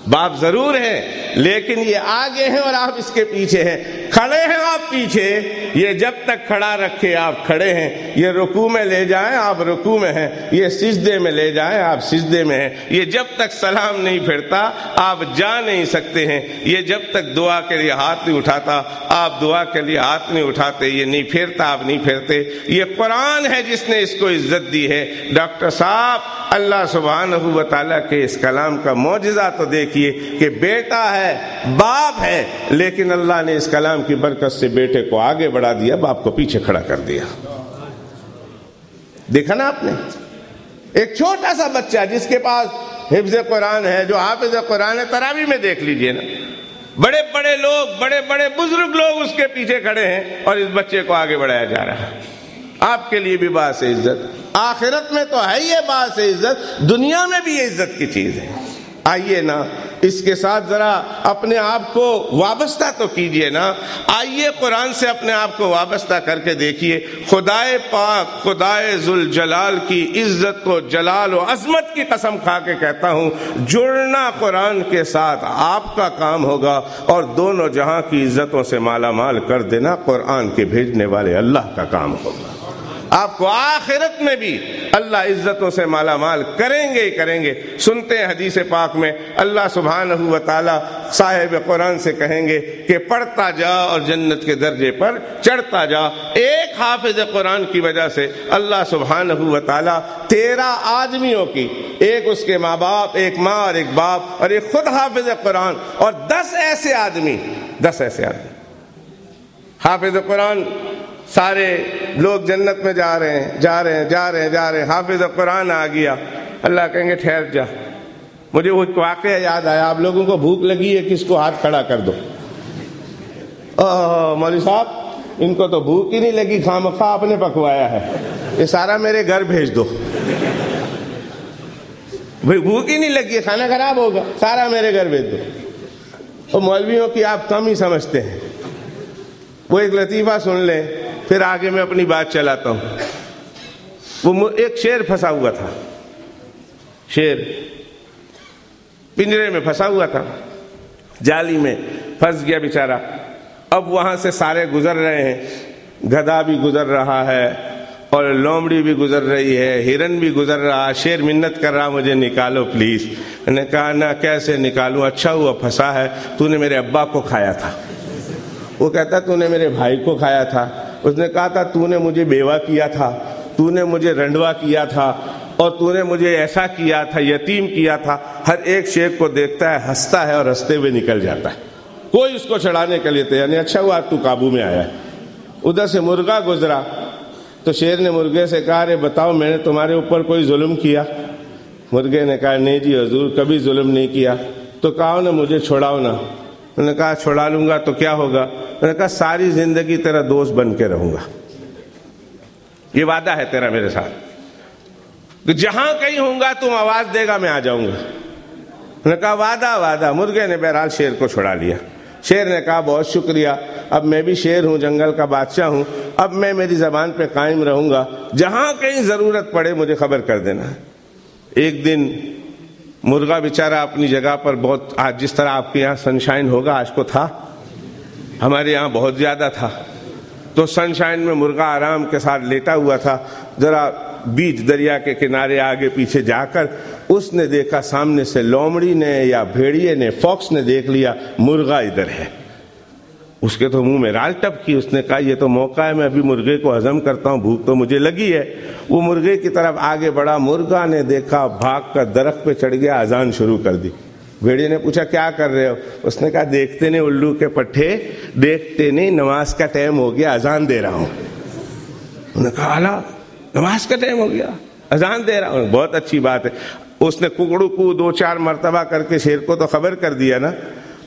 باپ ضرور ہیں لیکن یہ آگے ہیں اور آپ اس کے پیچھے ہیں. کھڑے ہیں آپ پیچھے, یہ جب تک کھڑا رکھے آپ کھڑے ہیں. یہ رکوع میں لے جائیں آپ رکوع میں ہیں, یہ سجدے میں لے جائیں آپ سجدے میں ہیں. یہ جب تک سلام نہیں پھرتا آپ جا نہیں سکتے ہیں. یہ جب تک دعا کے لیے ہاتھ نہیں اٹھاتا آپ دعا کے لیے ہاتھ نہیں اٹھاتے. یہ نہیں پھرتا آپ نہیں پھرتے. یہ قرآن ہے جس نے اس کو عزت دی ہے. ڈاکٹر صاحب اللہ سبحانہ و تعالیٰ کے اس کلام کا معجزہ تو دیکھیے کہ بیٹا ہے باپ ہے, لیکن اللہ نے اس کلام کی برکت سے بیٹے کو آگے بڑھا دیا, باپ کو پیچھے کھڑا کر دیا. دیکھا نا آپ نے, ایک چھوٹا سا بچہ جس کے پاس حفظ قرآن ہے, جو حافظ قرآن ہے, تراویح میں دیکھ لیجئے نا, بڑے بڑے لوگ بڑے بڑے بزرگ لوگ اس کے پیچھے کھڑے ہیں اور اس بچے کو آگے بڑھایا جا رہا ہے. آپ کے لیے بھی باعث عزت, آخرت میں تو ہے یہ باعث عزت, دنیا میں بھی یہ عزت کی چیز ہے. آئیے نا اس کے ساتھ ذرا اپنے آپ کو وابستہ تو کیجئے نا. آئیے قرآن سے اپنے آپ کو وابستہ کر کے دیکھیے. خدائے پاک خدائے ذوالجلال کی عزت و جلال و عظمت کی قسم کھا کے کہتا ہوں, جڑنا قرآن کے ساتھ آپ کا کام ہوگا اور دونوں جہاں کی عزتوں سے مالا مال کر دینا قرآن کے بھیجنے والے اللہ کا کام ہوگا. آپ کو آخرت میں بھی اللہ عزتوں سے مالا مال کریں گے ہی کریں گے. سنتے ہیں حدیث پاک میں اللہ سبحانہ و تعالی صاحب قرآن سے کہیں گے کہ پڑھتا جا اور جنت کے درجے پر چڑھتا جا. ایک حافظ قرآن کی وجہ سے اللہ سبحانہ و تعالی 13 آدمیوں کی, ایک اس کے ماں باپ, ایک ماں اور ایک باپ اور ایک خود حافظ قرآن, اور 10 ایسے آدمی حافظ قرآن, سارے لوگ جنت میں جا رہے ہیں. حافظ قرآن آ گیا. اللہ کہیں گے ٹھہر جا, مجھے وہ واقعہ یاد آیا. آپ لوگوں کو بھوک لگی ہے, کس کو ہاتھ کھڑا کر دو. مولوی صاحب ان کو تو بھوک ہی نہیں لگی, خامخواہ آپ نے پکوایا ہے, یہ سارا میرے گھر بھیج دو. بھئی بھوک ہی نہیں لگی, کھانا خراب ہوگا, سارا میرے گھر بھیج دو. اور مولویوں کی آپ کم ہی سمجھتے ہیں. وہ ایک لطیفہ سن لیں پھر آگے میں اپنی بات چلاتا ہوں. وہ ایک شیر پھنسا ہوا تھا, شیر پنجرے میں پھنسا ہوا تھا, جالی میں پھنس گیا بیچارہ. اب وہاں سے سارے گزر رہے ہیں, گدھا بھی گزر رہا ہے اور لومڑی بھی گزر رہی ہے, ہرن بھی گزر رہا. شیر منت کر رہا مجھے نکالو پلیز. میں نے کہا نہ کیسے نکالوں, اچھا ہوا پھنسا ہے, تو نے میرے ابا کو کھایا تھا. وہ کہتا تو نے میرے بھائی کو کھایا تھا. اس نے کہا تھا تو نے مجھے بیوہ کیا تھا, تو نے مجھے رنڈوا کیا تھا, اور تو نے مجھے ایسا کیا تھا, یتیم کیا تھا. ہر ایک شیر کو دیکھتا ہے, ہنستا ہے اور ہنستے ہوئے نکل جاتا ہے. کوئی اس کو چھڑانے کے لیے تیار نہیں. اچھا ہوا تو قابو میں آیا ہے. ادھر سے مرغا گزرا تو شیر نے مرغے سے کہا رے بتاؤ میں نے تمہارے اوپر کوئی ظلم کیا؟ مرغے نے کہا نہیں جی حضور کبھی ظلم نہیں کیا. تو کہا نا مجھے چھڑاؤ نا. انہوں نے کہا چھڑا لوں گا تو کیا ہوگا؟ انہوں نے کہا ساری زندگی تیرا دوست بن کے رہوں گا, یہ وعدہ ہے تیرا میرے ساتھ, کہ جہاں کہیں ہوں گا تم آواز دے گا میں آ جاؤں گا. انہوں نے کہا وعدہ. مرغے نے بہرحال شیر کو چھڑا لیا. شیر نے کہا بہت شکریہ, اب میں بھی شیر ہوں, جنگل کا بادشاہ ہوں, اب میں میری زبان پہ قائم رہوں گا, جہاں کہیں ضرورت پڑے مجھے خبر کر دینا. ایک دن مرغا بیچارہ اپنی جگہ پر بہت, آج جس طرح آپ کے یہاں سنشائن ہوگا آج کو تھا, ہمارے یہاں بہت زیادہ تھا. تو سنشائن میں مرغا آرام کے ساتھ لیٹا ہوا تھا. ذرا بیچ دریا کے کنارے آگے پیچھے جا کر اس نے دیکھا سامنے سے لومڑی نے یا بھیڑیے نے, فاکس نے دیکھ لیا مرغا ادھر ہے. اس کے تو منہ میں رال ٹپ کی. اس نے کہا یہ تو موقع ہے, میں ابھی مرغے کو ہضم کرتا ہوں, بھوک تو مجھے لگی ہے. وہ مرغے کی طرف آگے بڑھا, مرغا نے دیکھا بھاگ کر درخت پہ چڑھ گیا, اذان شروع کر دی. بھیڑیے نے پوچھا کیا کر رہے ہو؟ اس نے کہا دیکھتے نہیں الو کے پٹھے, دیکھتے نہیں نماز کا ٹائم ہو گیا, اذان دے رہا ہوں. انہوں نے کہا اعلیٰ نماز کا ٹائم ہو گیا, اذان دے رہا ہوں, بہت اچھی بات ہے. اس نے ککڑو کو 2-4 مرتبہ کر کے شیر کو تو خبر کر دیا نا.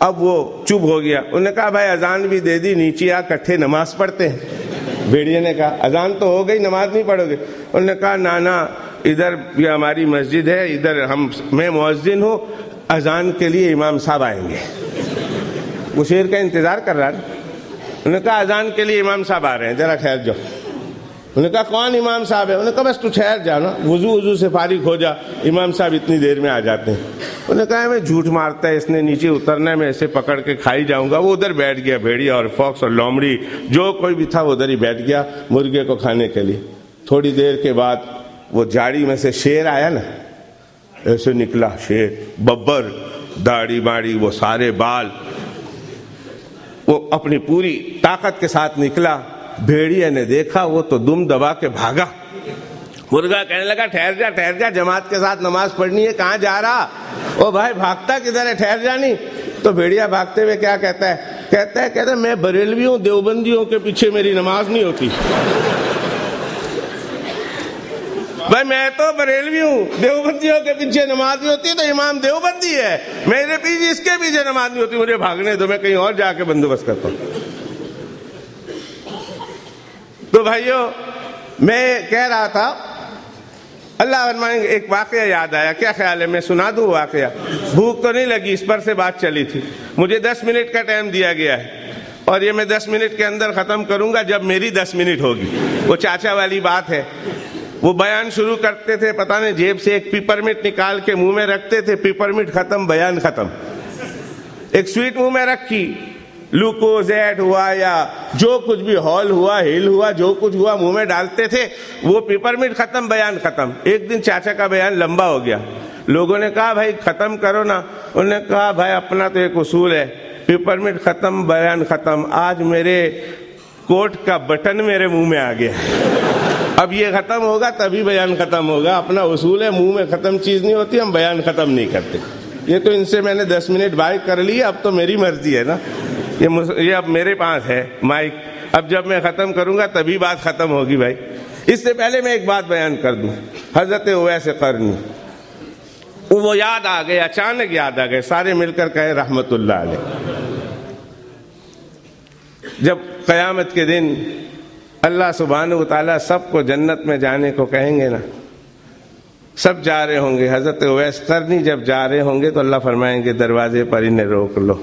اب وہ چپ ہو گیا. انہوں نے کہا بھائی اذان بھی دے دی, نیچے آ کٹھے نماز پڑھتے ہیں. بھیڑیے نے کہا اذان تو ہو گئی, نماز نہیں پڑھو گے؟ انہوں نے کہا نانا ادھر یہ ہماری مسجد ہے، ادھر میں مؤذن ہوں، اذان کے لیے امام صاحب آئیں گے۔ وہ شیر کا انتظار کر رہا نا، انہوں نے کہا اذان کے لیے امام صاحب آ رہے ہیں، ذرا ٹھہر جاؤ۔ انہوں نے کہا کون امام صاحب ہے؟ انہوں نے کہا بس تو ٹھہر جا نا، وضو سے فارغ ہو جا، امام صاحب اتنی دیر میں آ جاتے ہیں۔ انہوں نے کہا میں جھوٹ مارتا ہے، اس نے نیچے اترنا ہے، میں اسے پکڑ کے کھائی جاؤں گا۔ وہ ادھر بیٹھ گیا، بھیڑیا اور فاکس اور لومڑی جو کوئی بھی تھا وہ ادھر ہی بیٹھ گیا مرغے کو کھانے کے لیے۔ تھوڑی دیر کے بعد وہ جاڑی میں سے شیر آیا نا، ایسے نکلا شیر، ببر، داڑھی باڑی، وہ سارے بال، وہ اپنی پوری طاقت کے ساتھ نکلا۔ بھیڑیا نے دیکھا، وہ تو دم دبا کے بھاگا۔ مرغا کہنے لگا ٹھہر جا، جماعت کے ساتھ نماز پڑھنی ہے، کہاں جا رہا؟ او بھائی بھاگتا کدھر ہے، ٹھہر جا نہیں۔ تو بھیڑیا بھاگتے ہوئے کیا کہتا ہے میں بریلوی ہوں، دیوبندیوں کے پیچھے میری نماز نہیں ہوتی۔ بھائی میں تو بریلوی ہوں، دیوبندیوں کے پیچھے نماز نہیں ہوتی، تو امام دیوبندی ہے، میرے پیچھے اس کے پیچھے نماز نہیں ہوتی، مجھے بھاگنے دو، میں کہیں اور جا کے بندوبست کرتا ہوں۔ تو بھائیو میں کہہ رہا تھا، اللہ فرمائیں ایک واقعہ یاد آیا، کیا خیال ہے میں سنا دوں واقعہ؟ بھوک تو نہیں لگی، اس پر سے بات چلی تھی۔ مجھے 10 منٹ کا ٹائم دیا گیا ہے اور یہ میں 10 منٹ کے اندر ختم کروں گا جب میری 10 منٹ ہوگی۔ وہ چاچا والی بات ہے، وہ بیان شروع کرتے تھے، پتہ نہیں جیب سے ایک پیپر منٹ نکال کے منہ میں رکھتے تھے، پیپر منٹ ختم، بیان ختم۔ ایک سویٹ منہ میں رکھی، لوکوزیٹ ہوا یا جو کچھ بھی ہال ہوا، ہل ہوا، جو کچھ ہوا منہ میں ڈالتے تھے، وہ پیپر منٹ ختم، بیان ختم۔ ایک دن چاچا کا بیان لمبا ہو گیا، لوگوں نے کہا بھائی ختم کرو نا۔ انہوں نے کہا بھائی اپنا تو ایک اصول ہے، پیپر منٹ ختم، بیان ختم۔ آج میرے کوٹ کا بٹن میرے منہ میں آ گیا، اب یہ ختم ہوگا تبھی بیان ختم ہوگا۔ اپنا اصول ہے، منہ میں ختم چیز نہیں ہوتی، ہم بیان ختم نہیں کرتے۔ یہ تو ان سے میں نے 10 منٹ بائک کر لی، اب تو میری مرضی ہے نا، یہ اب میرے پاس ہے مائک، اب جب میں ختم کروں گا تبھی بات ختم ہوگی بھائی۔ اس سے پہلے میں ایک بات بیان کر دوں، حضرت اویس قرنی، وہ یاد آ گئے، اچانک یاد آ گئے، سارے مل کر کہے رحمت اللہ علیہ۔ جب قیامت کے دن اللہ سبحانہ وتعالیٰ سب کو جنت میں جانے کو کہیں گے نا، سب جا رہے ہوں گے، حضرت اویس قرنی جب جا رہے ہوں گے تو اللہ فرمائیں گے دروازے پر انہیں روک لو۔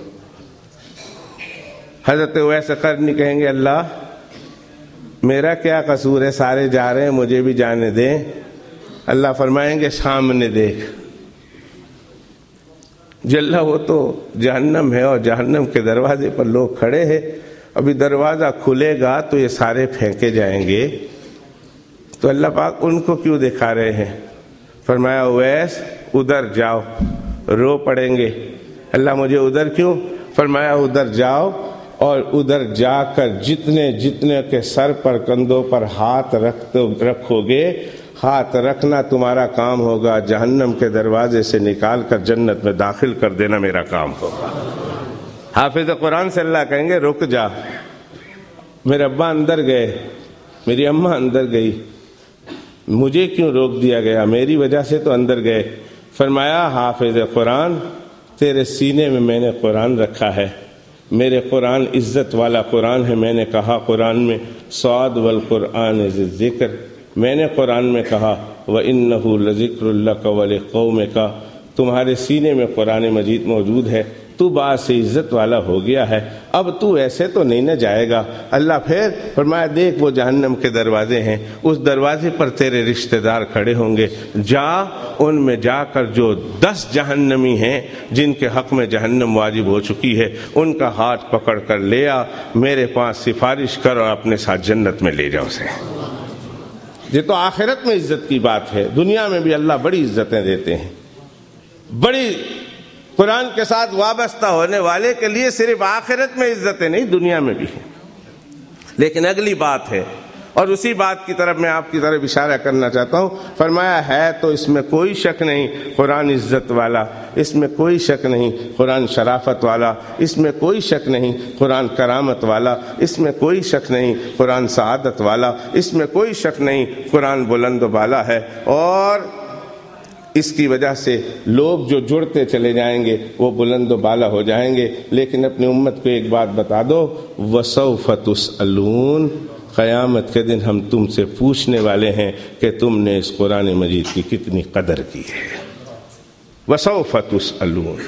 حضرت اویس قرنی کہیں گے اللہ میرا کیا قصور ہے، سارے جا رہے ہیں، مجھے بھی جانے دیں۔ اللہ فرمائیں گے سامنے دیکھ، جل وہ تو جہنم ہے اور جہنم کے دروازے پر لوگ کھڑے ہیں، ابھی دروازہ کھلے گا تو یہ سارے پھینکے جائیں گے۔ تو اللہ پاک ان کو کیوں دکھا رہے ہیں؟ فرمایا اویس ادھر جاؤ، رو پڑیں گے۔ اللہ مجھے ادھر کیوں؟ فرمایا ادھر جاؤ اور ادھر جا کر جتنے کے سر پر کندھوں پر ہاتھ رکھو گے، ہاتھ رکھنا تمہارا کام ہوگا، جہنم کے دروازے سے نکال کر جنت میں داخل کر دینا میرا کام ہوگا۔ حافظ قرآن سے اللہ کہیں گے رک جا، میرے ابا اندر گئے، میری اماں اندر گئی، مجھے کیوں روک دیا گیا؟ میری وجہ سے تو اندر گئے۔ فرمایا حافظ قرآن تیرے سینے میں نے قرآن رکھا ہے، میرے قرآن عزت والا قرآن ہے، میں نے کہا قرآن میں صاد والقرآن ذکر، میں نے قرآن میں کہا وَإِنَّهُ لَذِكْرٌ لَكَ وَلِقَوْمِكَ، تمہارے سینے میں قرآن مجید موجود ہے، تو باعث سے عزت والا ہو گیا ہے، اب تو ایسے تو نہیں نہ جائے گا۔ اللہ پھر فرمایا دیکھ وہ جہنم کے دروازے ہیں، اس دروازے پر تیرے رشتہ دار کھڑے ہوں گے، جا ان میں جا کر جو 10 جہنمی ہیں جن کے حق میں جہنم واجب ہو چکی ہے ان کا ہاتھ پکڑ کر لے آ، میرے پاس سفارش کر اور اپنے ساتھ جنت میں لے جاؤ اسے۔ یہ تو آخرت میں عزت کی بات ہے، دنیا میں بھی اللہ بڑی عزتیں دیتے ہیں۔ بڑی قرآن کے ساتھ وابستہ ہونے والے کے لیے صرف آخرت میں عزتیں نہیں، دنیا میں بھی ہیں۔ لیکن اگلی بات ہے، اور اسی بات کی طرف میں آپ کی طرف اشارہ کرنا چاہتا ہوں، فرمایا ہے تو اس میں کوئی شک نہیں قرآن عزت والا، اس میں کوئی شک نہیں قرآن شرافت والا، اس میں کوئی شک نہیں قرآن کرامت والا، اس میں کوئی شک نہیں قرآن سعادت والا، اس میں کوئی شک نہیں قرآن بلند و بالا ہے۔ اور اس کی وجہ سے لوگ جو جڑتے چلے جائیں گے وہ بلند و بالا ہو جائیں گے۔ لیکن اپنی امت کو ایک بات بتا دو، وَسَوْفَ تُسْأَلُونَ، قیامت کے دن ہم تم سے پوچھنے والے ہیں کہ تم نے اس قرآن مجید کی کتنی قدر کی ہے۔ وسوف تسألون،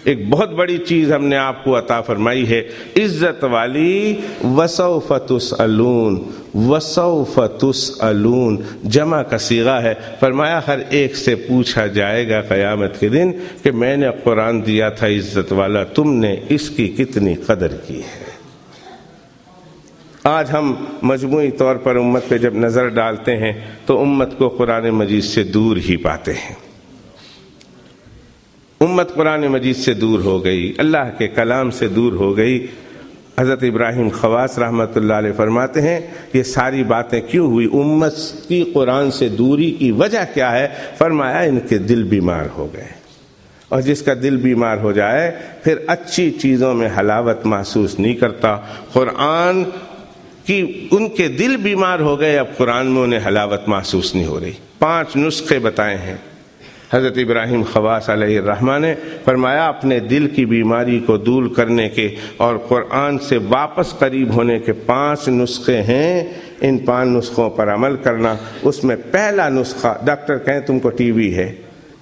ایک بہت بڑی چیز ہم نے آپ کو عطا فرمائی ہے، عزت والی۔ وسوف تسألون، وسوف تسألون جمع کا صیغہ ہے، فرمایا ہر ایک سے پوچھا جائے گا قیامت کے دن کہ میں نے قرآن دیا تھا عزت والا، تم نے اس کی کتنی قدر کی ہے۔ آج ہم مجموعی طور پر امت پہ جب نظر ڈالتے ہیں تو امت کو قرآن مجید سے دور ہی پاتے ہیں۔ امت قرآن مجید سے دور ہو گئی، اللہ کے کلام سے دور ہو گئی۔ حضرت ابراہیم خواص رحمۃ اللہ علیہ فرماتے ہیں یہ ساری باتیں کیوں ہوئی، امت کی قرآن سے دوری کی وجہ کیا ہے؟ فرمایا ان کے دل بیمار ہو گئے، اور جس کا دل بیمار ہو جائے پھر اچھی چیزوں میں حلاوت محسوس نہیں کرتا۔ قرآن کی ان کے دل بیمار ہو گئے، اب قرآن میں انہیں حلاوت محسوس نہیں ہو رہی۔ 5 نسخے بتائے ہیں حضرت ابراہیم خواص علیہ الرحمہ نے، فرمایا اپنے دل کی بیماری کو دور کرنے کے اور قرآن سے واپس قریب ہونے کے 5 نسخے ہیں۔ ان 5 نسخوں پر عمل کرنا، اس میں پہلا نسخہ، ڈاکٹر کہیں تم کو ٹی وی ہے،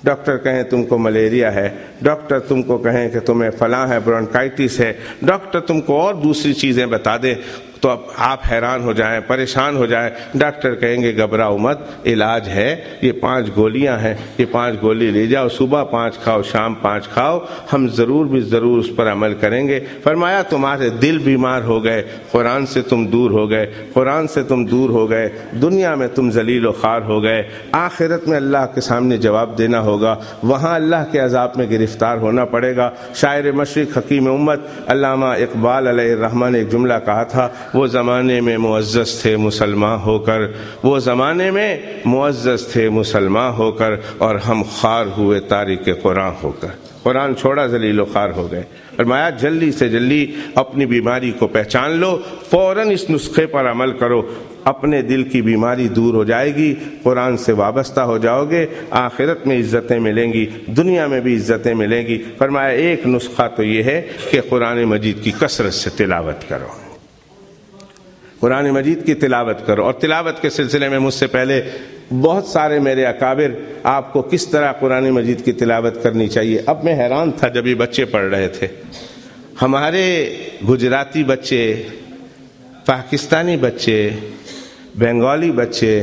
ڈاکٹر کہیں تم کو ملیریا ہے، ڈاکٹر تم کو کہیں کہ تمہیں فلاں ہے، برونکائٹس ہے، ڈاکٹر تم کو اور دوسری چیزیں بتا دے تو اب آپ حیران ہو جائیں، پریشان ہو جائیں۔ ڈاکٹر کہیں گے گھبراؤ مت، علاج ہے، یہ 5 گولیاں ہیں، یہ 5 گولی لے جاؤ، صبح 5 کھاؤ، شام 5 کھاؤ، ہم ضرور بھی ضرور اس پر عمل کریں گے۔ فرمایا تمہارے دل بیمار ہو گئے، قرآن سے تم دور ہو گئے، قرآن سے تم دور ہو گئے، دنیا میں تم ذلیل و خوار ہو گئے، آخرت میں اللہ کے سامنے جواب دینا ہوگا، وہاں اللہ کے عذاب میں گرفتار ہونا پڑے گا۔ شاعر مشرق حکیم امت علامہ اقبال علیہ الرحمہ نے ایک جملہ کہا تھا، وہ زمانے میں معزز تھے مسلمان ہو کر، وہ زمانے میں معزز تھے مسلمان ہو کر، اور ہم خوار ہوئے تارک قرآن ہو کر۔ قرآن چھوڑا، ذلیل و خوار ہو گئے۔ فرمایا جلدی سے جلدی اپنی بیماری کو پہچان لو، فوراً اس نسخے پر عمل کرو، اپنے دل کی بیماری دور ہو جائے گی، قرآن سے وابستہ ہو جاؤ گے، آخرت میں عزتیں ملیں گی، دنیا میں بھی عزتیں ملیں گی۔ فرمایا ایک نسخہ تو یہ ہے کہ قرآن مجید کی کثرت سے تلاوت کرو، قرآن مجید کی تلاوت کرو۔ اور تلاوت کے سلسلے میں مجھ سے پہلے بہت سارے میرے اکابر آپ کو کس طرح قرآن مجید کی تلاوت کرنی چاہیے۔ اب میں حیران تھا جب یہ بچے پڑھ رہے تھے، ہمارے گجراتی بچے، پاکستانی بچے، بنگالی بچے،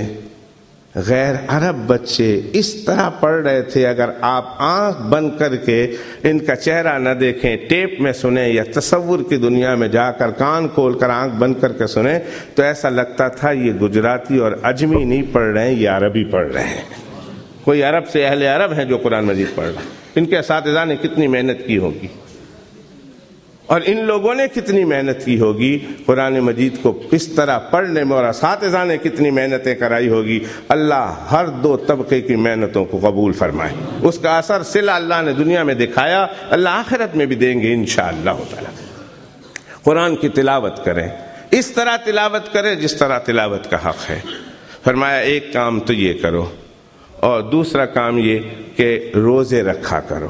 غیر عرب بچے اس طرح پڑھ رہے تھے، اگر آپ آنکھ بند کر کے ان کا چہرہ نہ دیکھیں، ٹیپ میں سنیں یا تصور کی دنیا میں جا کر کان کھول کر آنکھ بند کر کے سنیں تو ایسا لگتا تھا یہ گجراتی اور اجمی نہیں پڑھ رہے ہیں، یہ عربی پڑھ رہے ہیں۔ کوئی عرب سے اہل عرب ہیں جو قرآن مجید پڑھ رہے ہیں۔ ان کے اساتذہ نے کتنی محنت کی ہوگی، اور ان لوگوں نے کتنی محنت کی ہوگی قرآن مجید کو اس طرح پڑھنے میں، اور اساتذہ نے کتنی محنتیں کرائی ہوگی۔ اللہ ہر 2 طبقے کی محنتوں کو قبول فرمائے، اس کا اثر صلہ اللہ نے دنیا میں دکھایا، اللہ آخرت میں بھی دیں گے انشاءاللہ تعالی۔ قرآن کی تلاوت کریں، اس طرح تلاوت کریں جس طرح تلاوت کا حق ہے۔ فرمایا ایک کام تو یہ کرو، اور دوسرا کام یہ کہ روزے رکھا کرو،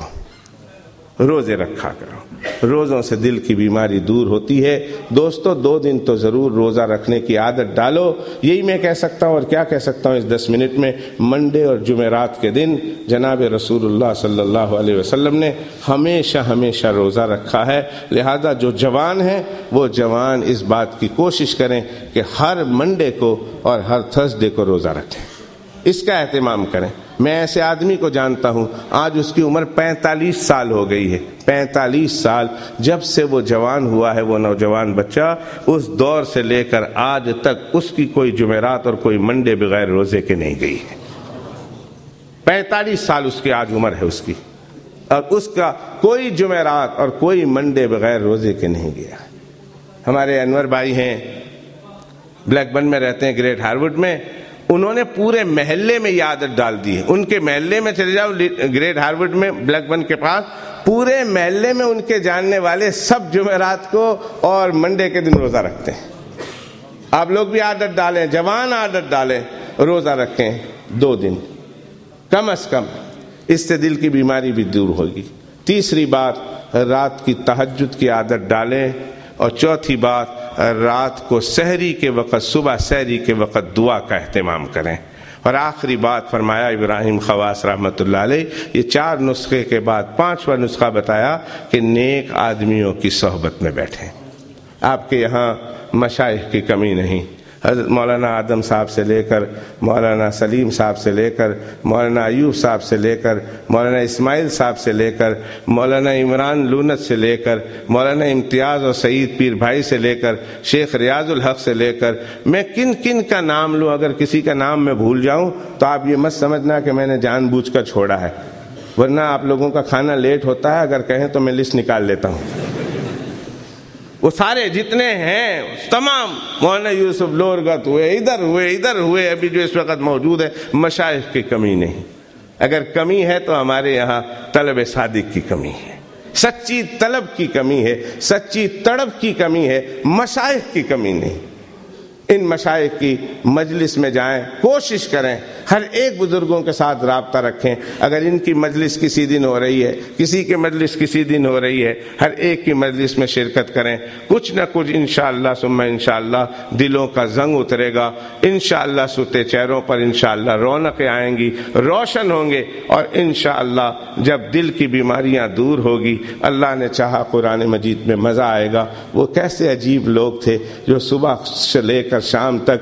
روزے رکھا کرو۔ روزوں سے دل کی بیماری دور ہوتی ہے۔ دوستو 2 دن تو ضرور روزہ رکھنے کی عادت ڈالو، یہی میں کہہ سکتا ہوں، اور کیا کہہ سکتا ہوں اس 10 منٹ میں۔ منڈے اور جمعرات کے دن جناب رسول اللہ صلی اللہ علیہ وسلم نے ہمیشہ روزہ رکھا ہے، لہذا جو جوان ہیں وہ جوان اس بات کی کوشش کریں کہ ہر منڈے کو اور ہر تھرسڈے کو روزہ رکھیں، اس کا اہتمام کریں۔ میں ایسے آدمی کو جانتا ہوں، آج اس کی عمر 45 سال ہو گئی ہے، 45 سال جب سے وہ جوان ہوا ہے، وہ نوجوان بچہ، اس دور سے لے کر آج تک اس کی کوئی جمعرات اور کوئی منڈے بغیر روزے کے نہیں گئی ہے۔ 45 سال اس کی آج عمر ہے اس کی، اور اس کا کوئی جمعرات اور کوئی منڈے بغیر روزے کے نہیں گیا۔ ہمارے انور بھائی ہیں، بلیک بن میں رہتے ہیں، گریٹ ہارورڈ میں، انہوں نے پورے محلے میں یہ عادت ڈال دی ہے۔ ان کے محلے میں چلے جاؤ، گریٹ ہارورڈ میں بلیک بن کے پاس، پورے محلے میں ان کے جاننے والے سب جمعرات کو اور منڈے کے دن روزہ رکھتے ہیں۔ آپ لوگ بھی عادت ڈالیں، جوان عادت ڈالیں، روزہ رکھیں 2 دن کم از کم، اس سے دل کی بیماری بھی دور ہوگی۔ تیسری بات، رات کی تہجد کی عادت ڈالیں، اور چوتھی بات، رات کو سحری کے وقت، صبح سحری کے وقت دعا کا اہتمام کریں۔ اور آخری بات فرمایا ابراہیم خواص رحمۃ اللہ علیہ، یہ 4 نسخے کے بعد 5واں نسخہ بتایا کہ نیک آدمیوں کی صحبت میں بیٹھیں۔ آپ کے یہاں مشائخ کی کمی نہیں، حضرت مولانا آدم صاحب سے لے کر مولانا سلیم صاحب سے لے کر مولانا ایوب صاحب سے لے کر مولانا اسماعیل صاحب سے لے کر مولانا عمران لونت سے لے کر مولانا امتیاز اور سعید پیر بھائی سے لے کر شیخ ریاض الحق سے لے کر میں کن کن کا نام لوں، اگر کسی کا نام میں بھول جاؤں تو آپ یہ مت سمجھنا کہ میں نے جان بوجھ کر چھوڑا ہے، ورنہ آپ لوگوں کا کھانا لیٹ ہوتا ہے، اگر کہیں تو میں لسٹ نکال لیتا ہوں۔ وہ سارے جتنے ہیں تمام مولانا یوسف لورگت ہوئے، ادھر ہوئے ابھی جو اس وقت موجود ہے، مشائخ کی کمی نہیں۔ اگر کمی ہے تو ہمارے یہاں طلب صادق کی کمی ہے، سچی طلب کی کمی ہے، سچی تڑپ کی کمی ہے، مشائخ کی کمی نہیں۔ ان مشائخ کی مجلس میں جائیں، کوشش کریں ہر ایک بزرگوں کے ساتھ رابطہ رکھیں۔ اگر ان کی مجلس کسی دن ہو رہی ہے، کسی کی مجلس کسی دن ہو رہی ہے، ہر ایک کی مجلس میں شرکت کریں، کچھ نہ کچھ انشاءاللہ ثم انشاءاللہ دلوں کا زنگ اترے گا، انشاءاللہ سوتے چہروں پر انشاءاللہ رونقیں آئیں گی، روشن ہوں گے، اور انشاءاللہ جب دل کی بیماریاں دور ہوگی، اللہ نے چاہا قرآن مجید میں مزہ آئے گا۔ وہ کیسے عجیب لوگ تھے جو صبح سے لے کر شام تک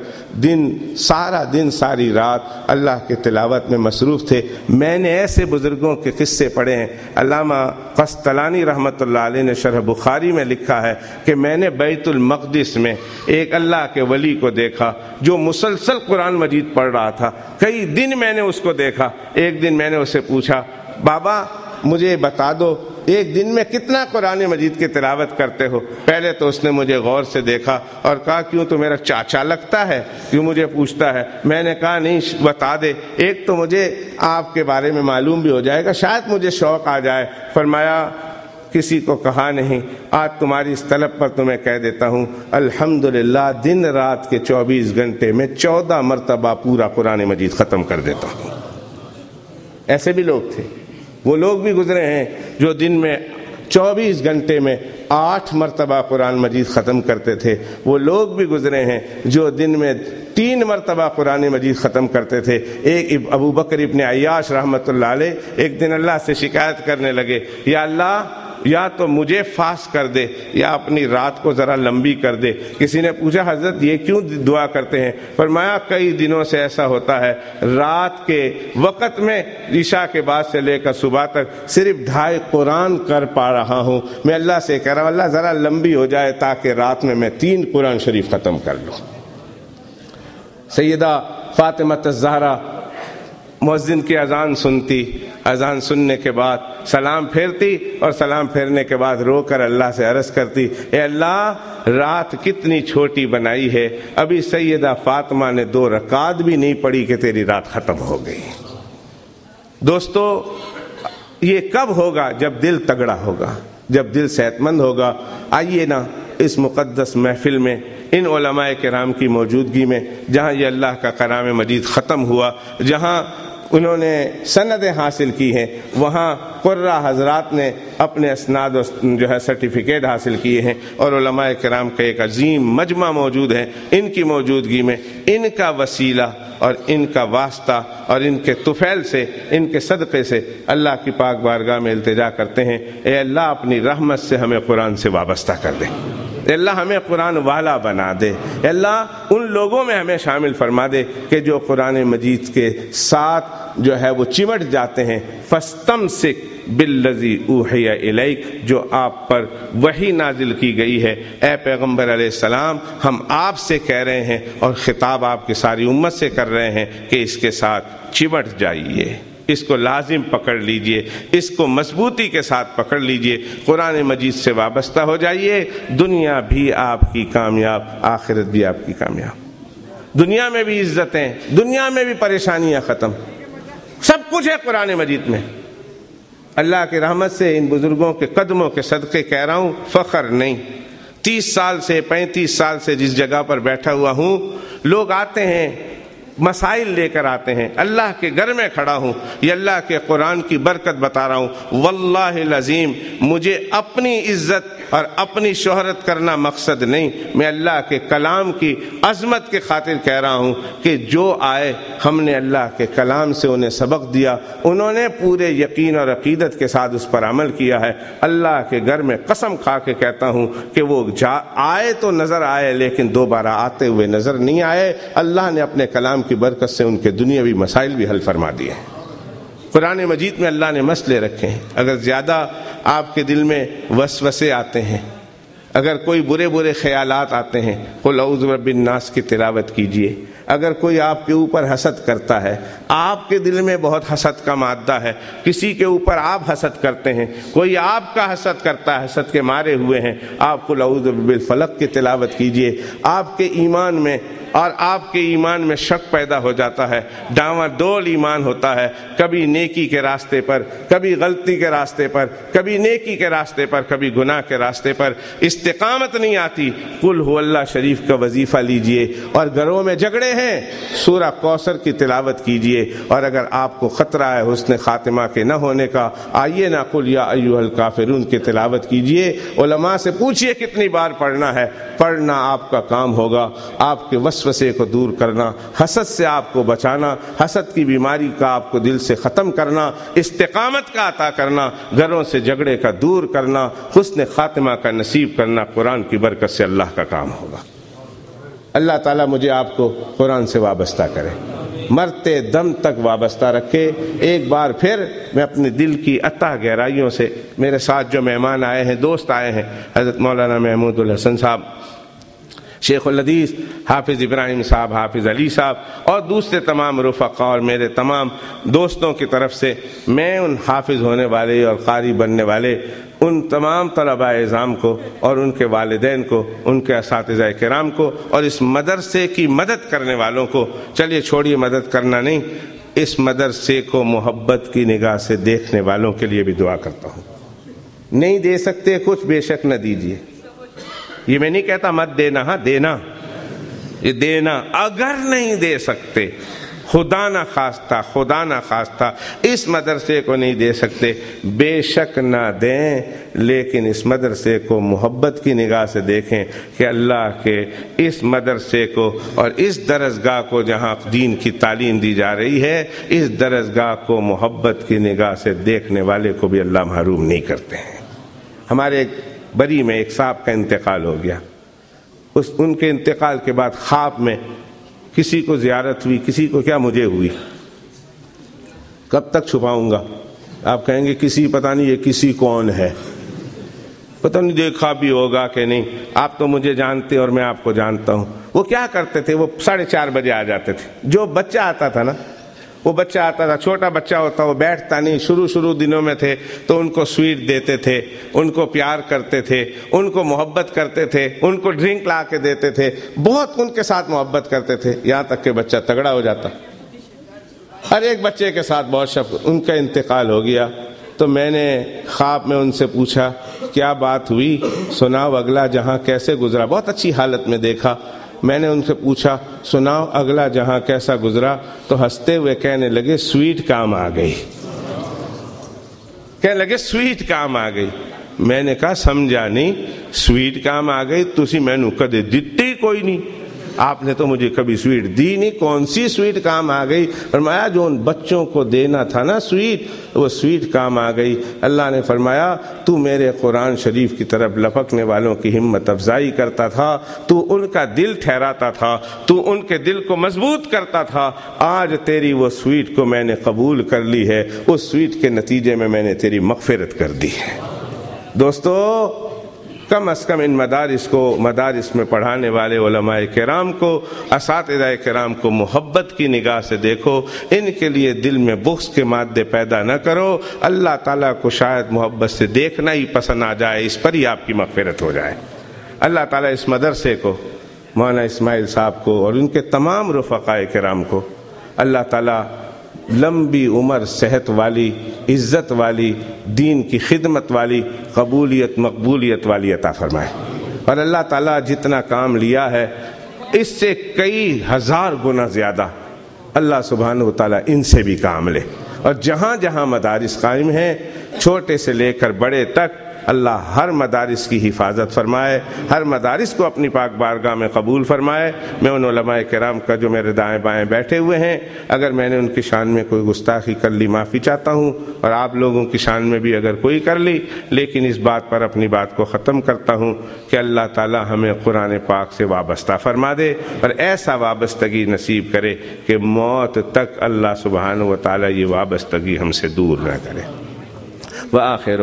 سارا دن ساری رات اللہ کے تلاوت میں مصروف تھے۔ میں نے ایسے بزرگوں کے قصے پڑھے ہیں۔ علامہ قسطلانی رحمۃ اللہ علیہ نے شرح بخاری میں لکھا ہے کہ میں نے بیت المقدس میں ایک اللہ کے ولی کو دیکھا جو مسلسل قرآن مجید پڑھ رہا تھا، کئی دن میں نے اس کو دیکھا۔ ایک دن میں نے اسے پوچھا، بابا مجھے بتا دو ایک دن میں کتنا قرآن مجید کی تلاوت کرتے ہو؟ پہلے تو اس نے مجھے غور سے دیکھا اور کہا کیوں تو میرا چاچا لگتا ہے، کیوں مجھے پوچھتا ہے؟ میں نے کہا نہیں بتا دے، ایک تو مجھے آپ کے بارے میں معلوم بھی ہو جائے گا، شاید مجھے شوق آ جائے۔ فرمایا کسی کو کہا نہیں، آج تمہاری اس طلب پر تمہیں کہہ دیتا ہوں، الحمدللہ دن رات کے 24 گھنٹے میں 14 مرتبہ پورا قرآن مجید ختم کر دیتا ہوں۔ ایسے بھی لوگ تھے، وہ لوگ بھی گزرے ہیں جو دن میں 24 گھنٹے میں 8 مرتبہ قرآن مجید ختم کرتے تھے، وہ لوگ بھی گزرے ہیں جو دن میں 3 مرتبہ قرآن مجید ختم کرتے تھے۔ ایک ابو بکر ابن عیاش رحمۃ اللہ علیہ ایک دن اللہ سے شکایت کرنے لگے، یا اللہ یا تو مجھے فاس کر دے یا اپنی رات کو ذرا لمبی کر دے۔ کسی نے پوچھا حضرت یہ کیوں دعا کرتے ہیں؟ فرمایا کئی دنوں سے ایسا ہوتا ہے، رات کے وقت میں عشاء کے بعد سے لے کر صبح تک صرف 2.5 قرآن کر پا رہا ہوں، میں اللہ سے کہہ رہا ہوں اللہ ذرا لمبی ہو جائے تاکہ رات میں 3 قرآن شریف ختم کر لوں۔ سیدہ فاطمہ الزہرا مؤذن کی اذان سنتی، اذان سننے کے بعد سلام پھیرتی اور سلام پھیرنے کے بعد رو کر اللہ سے عرض کرتی، اے اللہ رات کتنی چھوٹی بنائی ہے، ابھی سیدہ فاطمہ نے 2 رکعت بھی نہیں پڑھی کہ تیری رات ختم ہو گئی۔ دوستو یہ کب ہوگا؟ جب دل تگڑا ہوگا، جب دل صحت مند ہوگا۔ آئیے نا اس مقدس محفل میں ان علماء کرام کی موجودگی میں جہاں یہ اللہ کا کلام مجید ختم ہوا، جہاں انہوں نے سندیں حاصل کی ہیں، وہاں قرہ حضرات نے اپنے اسناد جو ہے سرٹیفکیٹ حاصل کیے ہیں، اور علماء کرام کا ایک عظیم مجمع موجود ہے۔ ان کی موجودگی میں ان کا وسیلہ اور ان کا واسطہ اور ان کے طفیل سے، ان کے صدقے سے اللہ کی پاک بارگاہ میں التجا کرتے ہیں، اے اللہ اپنی رحمت سے ہمیں قرآن سے وابستہ کر دے، اے اللہ ہمیں قرآن والا بنا دے، اے اللہ ان لوگوں میں ہمیں شامل فرما دے کہ جو قرآن مجید کے ساتھ جو ہے وہ چمٹ جاتے ہیں۔ فاستمسک بالذی اوحی الیک، جو آپ پر وحی نازل کی گئی ہے، اے پیغمبر علیہ السلام ہم آپ سے کہہ رہے ہیں اور خطاب آپ کی ساری امت سے کر رہے ہیں کہ اس کے ساتھ چمٹ جائیے، اس کو لازم پکڑ لیجئے، اس کو مضبوطی کے ساتھ پکڑ لیجئے، قرآن مجید سے وابستہ ہو جائیے، دنیا بھی آپ کی کامیاب، آخرت بھی آپ کی کامیاب، دنیا میں بھی عزتیں، دنیا میں بھی پریشانیاں ختم، سب کچھ ہے قرآن مجید میں۔ اللہ کی رحمت سے ان بزرگوں کے قدموں کے صدقے کہہ رہا ہوں، فخر نہیں۔ 30 سال سے 35 سال سے جس جگہ پر بیٹھا ہوا ہوں، لوگ آتے ہیں مسائل لے کر آتے ہیں، اللہ کے گھر میں کھڑا ہوں، یہ اللہ کے قرآن کی برکت بتا رہا ہوں، واللہ العظیم مجھے اپنی عزت اور اپنی شہرت کرنا مقصد نہیں، میں اللہ کے کلام کی عظمت کے خاطر کہہ رہا ہوں کہ جو آئے ہم نے اللہ کے کلام سے انہیں سبق دیا، انہوں نے پورے یقین اور عقیدت کے ساتھ اس پر عمل کیا ہے۔ اللہ کے گھر میں قسم کھا کے کہتا ہوں کہ وہ آئے تو نظر آئے لیکن دوبارہ آتے ہوئے نظر نہیں آئے، اللہ نے اپنے کلام کی برکت سے ان کے دنیاوی مسائل بھی حل فرما دیے ہیں۔ قرآن مجید میں اللہ نے مسئلے رکھے ہیں، اگر زیادہ آپ کے دل میں وسوسے آتے ہیں، اگر کوئی برے خیالات آتے ہیں، قل اعوذ برب الناس کی تلاوت کیجئے۔ اگر کوئی آپ کے اوپر حسد کرتا ہے، آپ کے دل میں بہت حسد کا مادہ ہے، کسی کے اوپر آپ حسد کرتے ہیں، کوئی آپ کا حسد کرتا ہے، حسد کے مارے ہوئے ہیں، آپ قل اعوذ برب الفلق کی تلاوت کیجئے۔ آپ کے ایمان میں اور آپ کے ایمان میں شک پیدا ہو جاتا ہے، ڈاواں ڈول ایمان ہوتا ہے، کبھی نیکی کے راستے پر، کبھی غلطی کے راستے پر، کبھی نیکی کے راستے پر، کبھی گناہ کے راستے پر استقامت نہیں آتی، قل هو اللہ شریف کا وظیفہ لیجئے۔ اور گھروں میں جھگڑے ہیں، سورہ کوثر کی تلاوت کیجئے۔ اور اگر آپ کو خطرہ ہے حسن خاتمہ کے نہ ہونے کا، آئیے نا قل یا ایھا الکافرون کی تلاوت کیجئے۔ علماء سے پوچھئے کتنی بار پڑھنا ہے، پڑھنا آپ کا کام ہوگا، آپ کے وسوسے کو دور کرنا، حسد سے آپ کو بچانا، حسد کی بیماری کا آپ کو دل سے ختم کرنا، استقامت کا عطا کرنا، گھروں سے جھگڑے کا دور کرنا، حسن خاتمہ کا نصیب کرنا، قرآن کی برکت سے اللہ کا کام ہوگا۔ اللہ تعالیٰ مجھے آپ کو قرآن سے وابستہ کرے، مرتے دم تک وابستہ رکھے۔ ایک بار پھر میں اپنے دل کی اتھاہ گہرائیوں سے، میرے ساتھ جو مہمان آئے ہیں، دوست آئے ہیں، حضرت مولانا محمود الحسن صاحب، شیخ الحدیث حافظ ابراہیم صاحب، حافظ علی صاحب اور دوسرے تمام رفقا اور میرے تمام دوستوں کی طرف سے میں ان حافظ ہونے والے اور قاری بننے والے ان تمام طلباء اعظام کو اور ان کے والدین کو، ان کے اساتذہ کرام کو اور اس مدرسے کی مدد کرنے والوں کو، چلیے چھوڑیے مدد کرنا نہیں، اس مدرسے کو محبت کی نگاہ سے دیکھنے والوں کے لیے بھی دعا کرتا ہوں۔ نہیں دے سکتے کچھ، بے شک نہ دیجیے، یہ میں نہیں کہتا مت دینا، ہاں دینا، یہ دینا۔ اگر نہیں دے سکتے، خدا نہ خواستہ اس مدرسے کو نہیں دے سکتے، بے شک نہ دیں، لیکن اس مدرسے کو محبت کی نگاہ سے دیکھیں کہ اللہ کے اس مدرسے کو اور اس درسگاہ کو جہاں دین کی تعلیم دی جا رہی ہے، اس درسگاہ کو محبت کی نگاہ سے دیکھنے والے کو بھی اللہ محروم نہیں کرتے ہیں۔ ہمارے بری میں ایک صاحب کا انتقال ہو گیا، ان کے انتقال کے بعد خواب میں کسی کو زیارت ہوئی، کسی کو کیا مجھے ہوئی، کب تک چھپاؤں گا؟ آپ کہیں گے کسی پتہ نہیں یہ کسی کون ہے، پتہ نہیں دیکھا بھی ہوگا کہ نہیں، آپ تو مجھے جانتے اور میں آپ کو جانتا ہوں۔ وہ کیا کرتے تھے، وہ 4:30 بجے آ جاتے تھے۔ جو بچہ آتا تھا نا، وہ بچہ آتا تھا، چھوٹا بچہ ہوتا، وہ بیٹھتا نہیں، شروع دنوں میں تھے تو ان کو سویٹ دیتے تھے، ان کو پیار کرتے تھے، ان کو محبت کرتے تھے، ان کو ڈرنک لا کے دیتے تھے، بہت ان کے ساتھ محبت کرتے تھے، یہاں تک کہ بچہ تگڑا ہو جاتا۔ ہر ایک بچے کے ساتھ بہت شفقت۔ ان کا انتقال ہو گیا تو میں نے خواب میں ان سے پوچھا کیا بات ہوئی، سناؤ اگلا جہاں کیسے گزرا۔ بہت اچھی حالت میں دیکھا، میں نے ان سے پوچھا سناؤ اگلا جہاں کیسا گزرا، تو ہنستے ہوئے کہنے لگے سویٹ کام آ گئی، کہنے لگے سویٹ کام آ گئی۔ میں نے کہا سمجھا نہیں، سویٹ کام آ گئی تسی مینوں کدے دتی کوئی نہیں، آپ نے تو مجھے کبھی سویٹ دی نہیں، کون سی سویٹ کام آ گئی؟ فرمایا جو ان بچوں کو دینا تھا نا سویٹ، وہ سویٹ کام آ گئی۔ اللہ نے فرمایا تو میرے قرآن شریف کی طرف لپکنے والوں کی ہمت افزائی کرتا تھا، تو ان کا دل ٹھہراتا تھا، تو ان کے دل کو مضبوط کرتا تھا، آج تیری وہ سویٹ کو میں نے قبول کر لی ہے، اس سویٹ کے نتیجے میں میں نے تیری مغفرت کر دی ہے۔ دوستو کم از کم ان مدارس میں پڑھانے والے علماء کرام کو، اساتذہ کرام کو محبت کی نگاہ سے دیکھو، ان کے لیے دل میں بغض کے مادے پیدا نہ کرو۔ اللہ تعالیٰ کو شاید محبت سے دیکھنا ہی پسند آ جائے، اس پر ہی آپ کی مغفرت ہو جائے۔ اللہ تعالیٰ اس مدرسے کو، مولانا اسماعیل صاحب کو اور ان کے تمام رفقائے کرام کو اللہ تعالیٰ لمبی عمر، صحت والی، عزت والی، دین کی خدمت والی، قبولیت مقبولیت والی عطا فرمائے۔ اور اللہ تعالیٰ جتنا کام لیا ہے اس سے کئی ہزار گنا زیادہ اللہ سبحانہ و تعالیٰ ان سے بھی کام لے، اور جہاں جہاں مدارس قائم ہیں چھوٹے سے لے کر بڑے تک اللہ ہر مدارس کی حفاظت فرمائے، ہر مدارس کو اپنی پاک بارگاہ میں قبول فرمائے۔ میں ان علماء کرام کا جو میرے دائیں بائیں بیٹھے ہوئے ہیں، اگر میں نے ان کی شان میں کوئی گستاخی کر لی معافی چاہتا ہوں، اور آپ لوگوں کی شان میں بھی اگر کوئی کر لی، لیکن اس بات پر اپنی بات کو ختم کرتا ہوں کہ اللہ تعالی ہمیں قرآن پاک سے وابستہ فرما دے، اور ایسا وابستگی نصیب کرے کہ موت تک اللہ سبحانہ و تعالی یہ وابستگی ہم سے دور نہ کرے۔ وآخر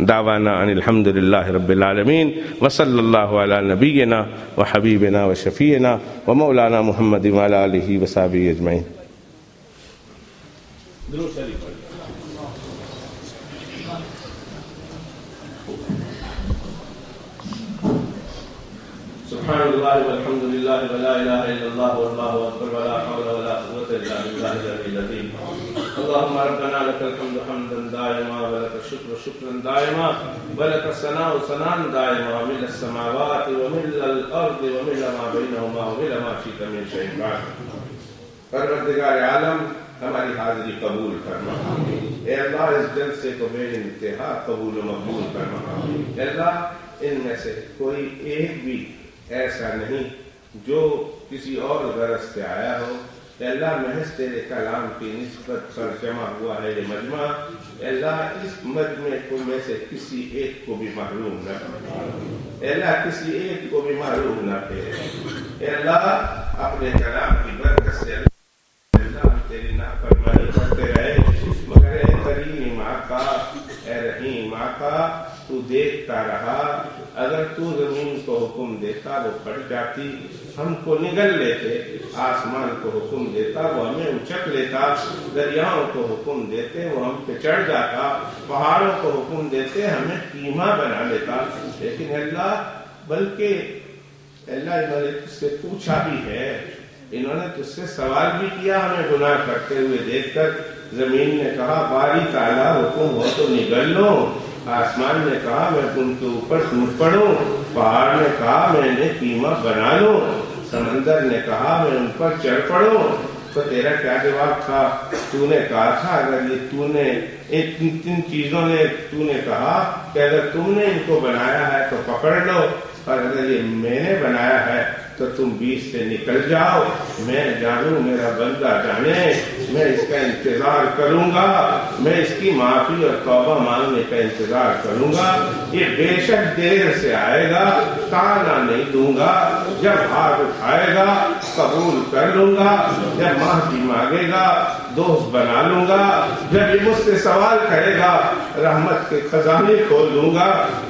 دعوانا ان الحمد للہ رب العالمین، وصلی اللہ علی نبینا وحبیبنا وشفیعنا ومولانا محمد وعلی آلہ وصحبہ اجمعین۔ سبحان اللہ والحمد للہ ولا الہ الا اللہ واللہ اکبر ولا حول ولا قوة الا باللہ العلی العظیم۔ اللهم ربنا لك الحمد حمدا دائما ولك الشكر شكرا دائما ولك الثناء ثناء دائما ملء السماوات وملء الارض وملء ما بينهما وملء ما شئت من شيء بعد۔ پروردگار عالم ہماری حاضری قبول فرما، اے اللہ اس جلسے کو بے انتہا قبول و مقبول فرما۔ اے اللہ ان میں سے کوئی ایک بھی ایسا نہیں جو کسی اور غرض سے آیا ہو، اے اللہ محض تیرے کلام کی نسبت پر جمع ہوا ہے یہ مجمع، اے اللہ اس مجمع کو میں سے کسی ایک کو بھی محروم نہ کر، اے اللہ کسی ایک کو بھی محروم نہ کر، اے اللہ اپنے کلام کی برکت سے اللہ تیری نافرمانی کرتے رہے، مگر اے کریم آقا، اے رحیم آقا، تو دیکھتا رہا، اگر تو زمین کو حکم دیتا وہ پھٹ جاتی، ہم کو نگل لیتے، آسمان کو حکم دیتا وہ ہمیں اچک لیتا، دریاؤں کو حکم دیتے وہ ہم پہ چڑھ جاتا، پہاڑوں کو حکم دیتے ہمیں کیما بنا لیتا، لیکن اللہ بلکہ اللہ انہوں نے تجھ سے پوچھا بھی ہے، انہوں نے تجھ سے سوال بھی کیا ہمیں گناہ کرتے ہوئے دیکھ کر۔ زمین نے کہا باری تعالیٰ حکم ہو تو نگل لو، آسمان نے کہا میں ان کے اوپر ٹوٹ پڑوں، پہاڑ نے کہا میں انہیں کیما بنا لوں، سمندر نے کہا میں ان پر چڑھ پڑوں، تو تیرا کیا جواب تھا؟ تو نے کہا تھا اگر یہ تو نے ان چیزوں نے تو نے کہا کہ اگر تم نے ان کو بنایا ہے تو پکڑ لو، اور اگر یہ میں نے بنایا ہے تو تم بیچ سے نکل جاؤ، میں جانوں میرا بندہ جانے، میں اس کا انتظار کروں گا، میں اس کی معافی اور توبہ مانگنے کا انتظار کروں گا، یہ بے شک دیر سے آئے گا، تانا نہیں دوں گا، جب ہاتھ اٹھائے گا قبول کر لوں گا، جب معافی مانگے گا دوست بنا لوں گا، جب یہ مجھ سے سوال کرے گا رحمت کے خزانے کھول دوں گا۔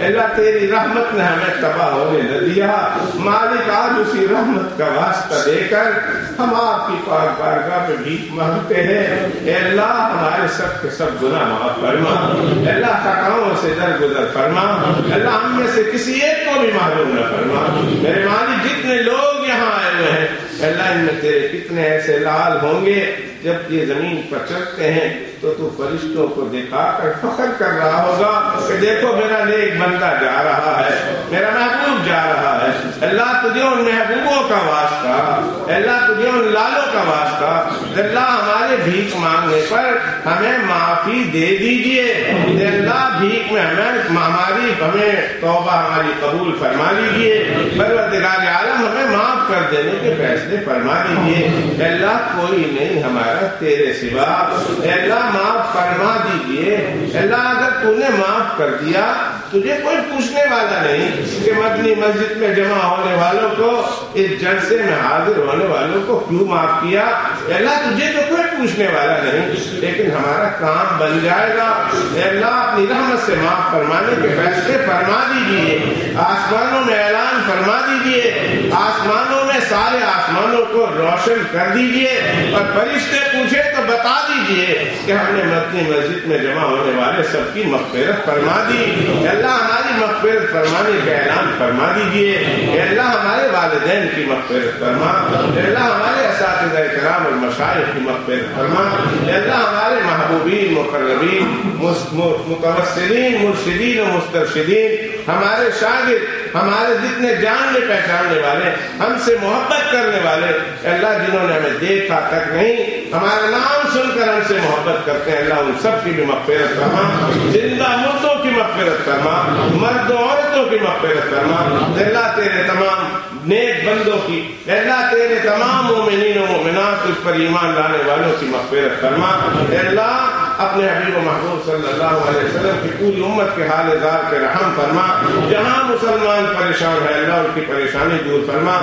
اللہ تیری رحمت نے ہمیں تباہ ہونے نہ دیا، مالک آج اسی رحمت کا واسطہ دے کر ہم آپ کی پاک بارگاہ میں بھیک مانگتے ہیں، اے اللہ ہمارے سب کے سب گناہ معاف فرما، اے اللہ خطاؤں سے درگزر فرما، اے اللہ ہم میں سے کسی ایک کو بھی معلوم نہ فرما۔ میرے مالک جتنے لوگ یہاں آئے ہوئے ہیں اے اللہ ان میں تیرے کتنے ایسے لال ہوں گے جب یہ زمین پر چلتے ہیں تو تو فرشتوں کو دکھا کر فخر کر رہا ہوگا کہ دیکھو میرا نیک بندہ جا رہا ہے، میرا محبوب جا رہا ہے۔ اللہ تجھے ان محبوبوں کا واسطہ، اللہ تجھے ان لالوں کا واسطہ، اللہ ہمارے بھیک مانگنے پر ہمیں معافی دے دیجئے، اللہ بھیک میں ہمیں توبہ ہماری قبول فرما لیجئے، پروردگار عالم ہمیں معاف کر دینے کے فیصلے فرما دیجئے۔ اللہ کوئی نہیں ہمارا تیرے سوا، اللہ معاف فرما دیجئے۔ اللہ اگر تو نے معاف کر دیا تجھے کوئی پوچھنے والا نہیں کہ مدنی مسجد میں جمع ہونے والوں کو، اس جلسے میں حاضر ہونے والوں کو کیوں معاف کیا؟ اللہ تجھے تو کوئی پوچھنے والا نہیں، لیکن ہمارا کام بن جائے گا۔ اللہ اپنی رحمت سے معاف فرمانے کے فیصلے فرما دیجئے، آسمانوں میں اعلان فرما دیجئے، آسمانوں میں سارے آسمانوں کو روشن کر دیجئے، اور فرشتے پوچھے تو بتا دیجئے کہ ہم نے مدنی مسجد میں جمع ہونے والے سب کی مغفرت فرما دی۔ اللہ ہماری مغفرت فرمانے کا اعلان فرما دیجئے، اللہ ہمارے والدین کی مغفرت فرما، اللہ ہمارے اساتذہ کرام اور مشائخ کی مغفرت فرما، اللہ ہمارے محبوبین مقربین متوسلین مرشدین و مسترشدین، ہمارے شاگرد ہمارے جتنے جاننے پہچاننے والے, ہم سے محبت کرنے والے, اللہ جنہوں نے ہمیں دیکھا تک نہیں, ہمارا نام سن کر ہم سے محبت کرتے ہیں, اللہ ان سب کی بھی مغفرت فرما, زندہ مردوں کی مغفرت فرما, مردوں عورتوں کی مغفرت فرما. اللہ تیرے تمام نیک بندوں کی, اللہ تیرے تمام مومنین و مومنات اس پر ایمان لانے والوں کی مغفرت فرما. اللہ اپنے حبیب و محبوب صلی اللہ علیہ وسلم کی پوری امت کے حال زار کے رحم فرما. جہاں مسلمان پریشان ہے اللہ ان کی پریشانی دور فرما.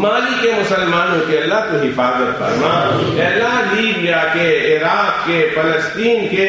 مالی کے مسلمانوں کے اللہ تو حفاظت فرما. اللہ لیبیا کے, عراق کے, فلسطین کے,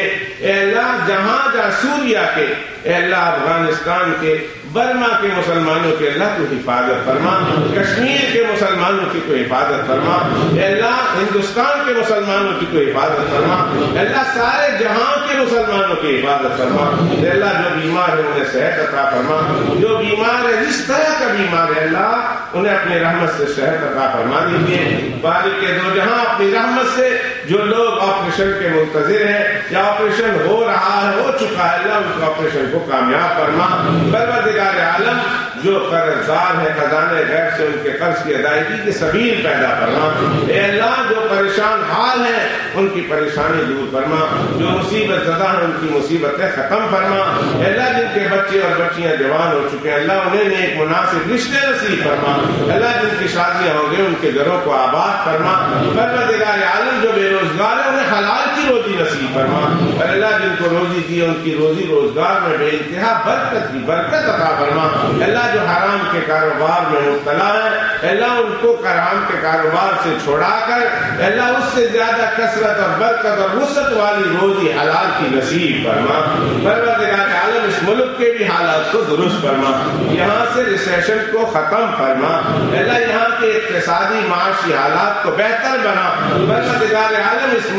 اللہ جہاں سوریا کے, اللہ افغانستان کے, برما کے مسلمانوں کے اللہ تو حفاظت فرما. کشمیر کے مسلمانوں کی تو حفاظت فرما. اللہ ہندوستان کے مسلمانوں کی تو حفاظت فرما. اللہ سارے جہاں کے مسلمانوں کی حفاظت فرما. اللہ جو بیمار ہے انہیں صحت عطا فرما. جو بیمار ہے جس طرح کا بیمار ہے اللہ انہیں اپنی رحمت سے صحت عطا فرما دیجیے. مالک کے دو جہاں اپنی رحمت سے جو لوگ آپریشن کے منتظر ہیں یا آپریشن ہو رہا ہے, ہو چکا ہے, اللہ ان کو آپریشن کو کامیاب فرما. پروردگار عالم جو قرضدار ہے خزانے غیب سے ان کے قرض کی ادائیگی کے سبیل پیدا فرما. اے اللہ جو پریشان حال ہیں ان کی پریشانی دور فرما. جو مصیبت زدہ ہیں ان کی مصیبتیں ختم فرما. اے اللہ جن کے بچے اور بچیاں جوان ہو چکے ہیں اللہ انہیں ایک مناسب رشتے نصیب فرما. اللہ جن کی شادیاں ہوں گے ان کے گھروں کو آباد فرما. پروردگار عالم جو بے روزگار ہے انہیں حلال کی روزی نصیب فرما. اور اللہ جن کو روزی دی ان کی روزی روزگار میں بے انتہا برکت کی برکت عطا فرما. اللہ جو حرام کے کاروبار میں مبتلا ہے اللہ ان کو حرام کے کاروبار سے چھوڑا کر اللہ اس سے زیادہ کثرت اور برکت اور وسعت والی روزی حلال کی نصیب فرما. پروردگار عالم اس ملک کے بھی حالات کو درست فرما. یہاں سے ریسیشن کو ختم فرما. اللہ یہاں کے اقتصادی معاشی حالات کو بہتر بنا. پروردگار عالم اس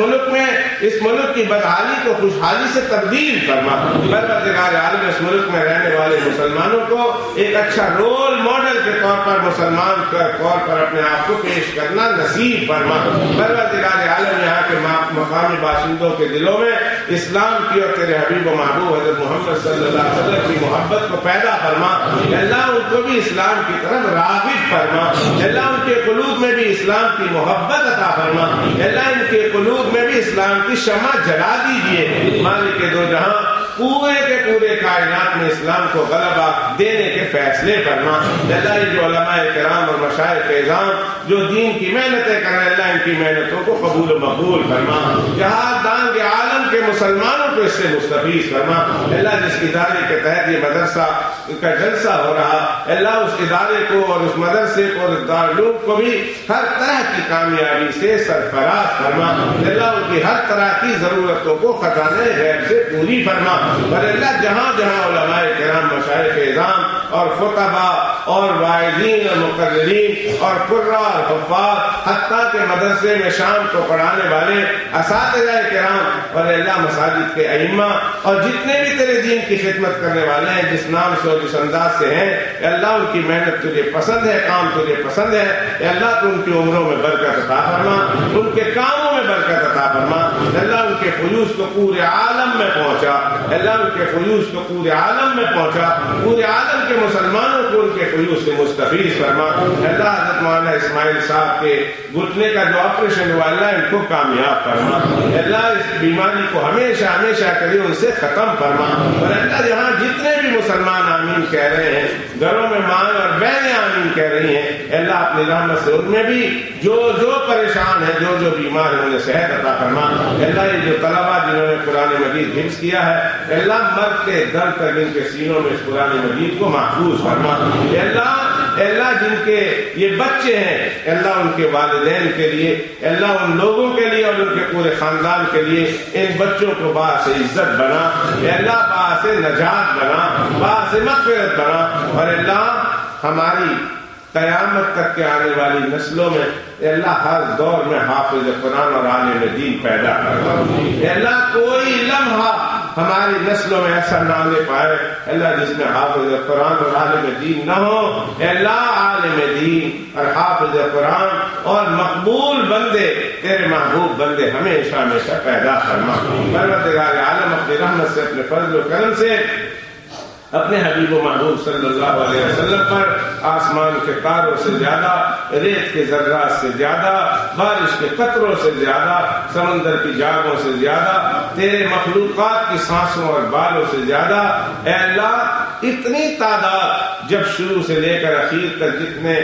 ملک کی بدحالی کو خوشحالی سے تبدیل فرما. پروردگار عالم اس ملک میں رہنے والے مسلمانوں کو ایک اچھا رول ماڈل کے طور پر مسلمان کے طور پر اپنے آپ کو پیش کرنا نصیب فرما. پروردگار عالم یہاں کے مقامی باشندوں کے دلوں میں اسلام کی اور تیرے حبیب و محبوب حضرت محمد صلی اللہ علیہ وسلم کی محبت کو پیدا فرما. اللہ ان کو بھی اسلام کی طرف راغب فرما. اللہ ان کے قلوب میں بھی اسلام کی محبت عطا فرما. اللہ ان کے قلوب میں بھی اسلام کی شمع جلا دیجیے. مالک دو جہاں پورے کے پورے کائنات میں اسلام کو غلبہ دینے کے فیصلے فرما. اللہ جو علماء کرام اور مشائخ اعظام جو دین کی محنتیں کر رہے ہیں اللہ ان کی محنتوں کو قبول و مقبول فرما. جہاں دانگ عالم کے مسلمانوں کو اس سے مستفیض فرما. اللہ جس ادارے کے تحت یہ مدرسہ کا جلسہ ہو رہا اللہ اس ادارے کو اور اس مدرسے کو اور اس دارالعلوم کو بھی ہر طرح کی کامیابی سے سرفراز فرما. اللہ ان کی ہر طرح کی ضرورتوں کو خزانے غیب سے پوری فرما. اور اللہ جہاں جہاں علماء کرام مشائخ اعظام اور خطبہ اور واعظین اور مقررین اور قراء اور حفاظ حتیٰ کہ مدرسے میں شام کو پڑھانے والے اساتذہ کرام اور اللہ مساجد کے ائمہ اور جتنے بھی تیرے دین کی خدمت کرنے والے ہیں جس نام سے اور جس انداز سے ہیں اللہ ان کی محنت تجھے پسند ہے, کام تجھے پسند ہے. اللہ تو ان کی عمروں میں برکت عطا فرما, ان کے کاموں میں برکت عطا فرما. اللہ ان کے فیوز کو پورے عالم میں پہنچا. اللہ ان کے فیوز کو پورے عالم میں پہنچا. پورے عالم کے مسلمانوں کو ان کے فیوز سے مستفیض فرما. اللہ حضرت مولانا اسماعیل صاحب کے گھٹنے کا جو آپریشن ہوا اللہ ان کو کامیاب فرما. اللہ اس بیماری کو ہمیشہ ہمیشہ کری ان سے ختم فرما. اور اللہ یہاں جتنے بھی مسلمان آمین کہہ رہے ہیں گھروں میں ماں اور بہنیں آمین کہہ رہی ہیں اللہ اپنی رحمت سے ان میں بھی جو پریشان ہے جو بیمار ہے انہیں صحت عطا فرما. اللہ یہ جو طلبہ جنہوں نے قرآن مجید حفظ کیا ہے اللہ مرتے دم تک ان کے سینوں میں اس قرآن مجید کو محفوظ فرما. اللہ جن کے یہ بچے ہیں اللہ ان کے والدین کے لیے اللہ ان لوگوں کے لیے اور ان کے پورے خاندان کے لیے ان بچوں کو باعث عزت بنا. اللہ باعث نجات بنا, باعث مغفرت بنا. اور اللہ ہماری قیامت تک کے آنے والی نسلوں میں اللہ ہر دور میں حافظ قرآن اور عالم دین پیدا کرنا. اللہ کوئی لمحہ ہماری نسلوں میں ایسا نہ آنے پائے اللہ جس میں حافظ قرآن اور عالم دین نہ ہو. اللہ عالم دین اور حافظ قرآن اور مقبول بندے تیرے محبوب بندے ہمیشہ ہمیشہ پیدا فرما. پروردگار عالم اپنی رحمت سے اپنے فضل و کرم سے اپنے حبیب و محبوب صلی اللہ علیہ وسلم پر آسمان کے تاروں سے زیادہ، ریت کے ذرات سے زیادہ، بارش کے قطروں سے زیادہ، سمندر کی جاگوں سے زیادہ، تیرے مخلوقات کی سانسوں اور بالوں سے زیادہ، اے اللہ اتنی تعداد جب شروع سے لے کر اخیر تک جتنے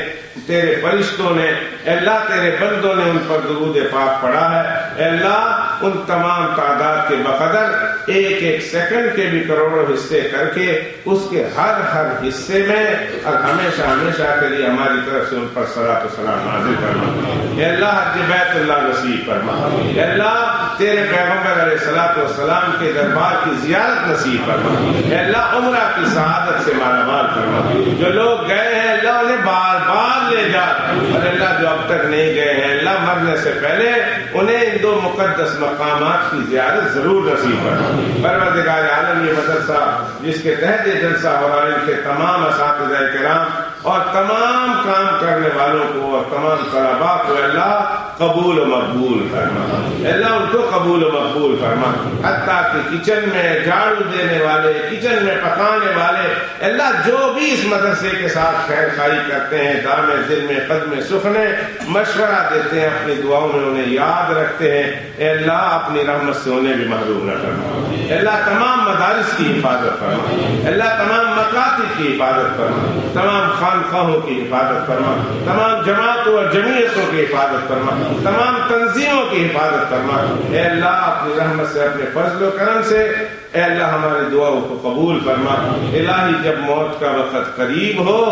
تیرے فرشتوں نے، اے اللہ تیرے بندوں نے ان پر درود پاک پڑھا ہے، اے اللہ ان تمام تعداد کے بقدر ایک ایک سیکنڈ کے بھی کروڑوں حصے کر کے اس کے ہر حصے میں اور ہمیشہ ہمیشہ کے لیے ہماری طرف سے ان پر صلاۃ و سلام نازل فرما۔ اے اللہ حج بیت اللہ نصیب فرما۔ اے اللہ تیرے پیغمبر علیہ الصلوۃ والسلام کے دربار کی زیارت نصیب فرما۔ اے اللہ عمرہ کی سعادت سے مالا مال فرما۔ جو لوگ گئے ہیں اللہ انہیں بار بار لے جا، اور اللہ جو اب تک نہیں گئے ہیں اللہ مرنے سے پہلے انہیں ان دو مقدس مقامات کی زیارت ضرور نصیب فرما۔ پروردگار عالم یہ مدرسہ جس کے تحت یہ جلسہ ہو رہا ہے، ان کے تمام اساتذہ کرام اور تمام کام کرنے والوں کو اور تمام طلباء کو اللہ قبول و مقبول فرما۔ اللہ ان کو قبول و مقبول فرما، حتیٰ کہ کچن میں جھاڑو دینے والے، کچن میں پکانے والے، اللہ جو بھی اس مدرسے کے ساتھ خیر خائی کرتے ہیں، دام دل میں قدم سخنے مشورہ دیتے ہیں، اپنی دعاؤں میں انہیں یاد رکھتے ہیں، اے اللہ اپنی رحمت سے انہیں بھی محروم نہ فرما۔ اے اللہ تمام مدارس کی حفاظت فرما، اے اللہ تمام مکاتب کی حفاظت فرما، تمام خانقاہوں کی حفاظت فرما، تمام جماعتوں اور جمعیتوں کی حفاظت فرما، تمام تنظیموں کی حفاظت فرما۔ اے اللہ اپنی رحمت سے، اپنے فضل و کرم سے اے اللہ ہماری دعاؤں کو قبول فرما۔ الہی جب موت کا وقت قریب ہو،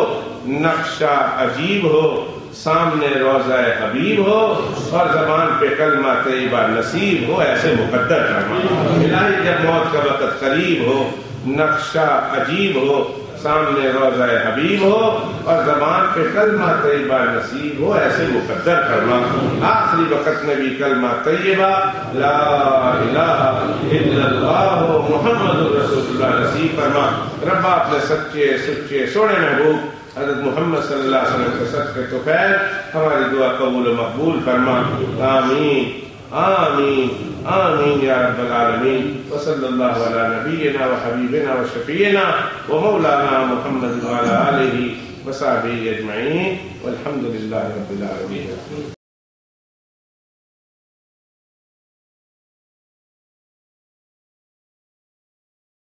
نقشہ عجیب ہو، سامنے روضہ حبیب ہو اور زبان پہ کلمہ طیبہ نصیب ہو، ایسے مقدر فرما۔ الہی جب موت کا وقت قریب ہو، نقشہ عجیب ہو، سامنے روضہ حبیب ہو اور زبان پہ کلمہ طیبہ نصیب ہو، ایسے مقدر فرما۔ آخری وقت میں بھی کلمہ طیبہ لا الہ الا اللہ محمد رسول اللہ نصیب فرما۔ ربا اپنے سچے سچے سونے محبوب حضرت محمد صلی اللہ علیہ وسلم کے صدقے تو خیر ہماری دعا قبول و مقبول فرما۔ آمین آمین آمین یا رب العالمین۔ وصلی اللہ علی نبینا و حبیبنا و شفیعنا و مولانا محمد وعلی آلہ و صحبہ اجمعین والحمد للہ رب العالمین۔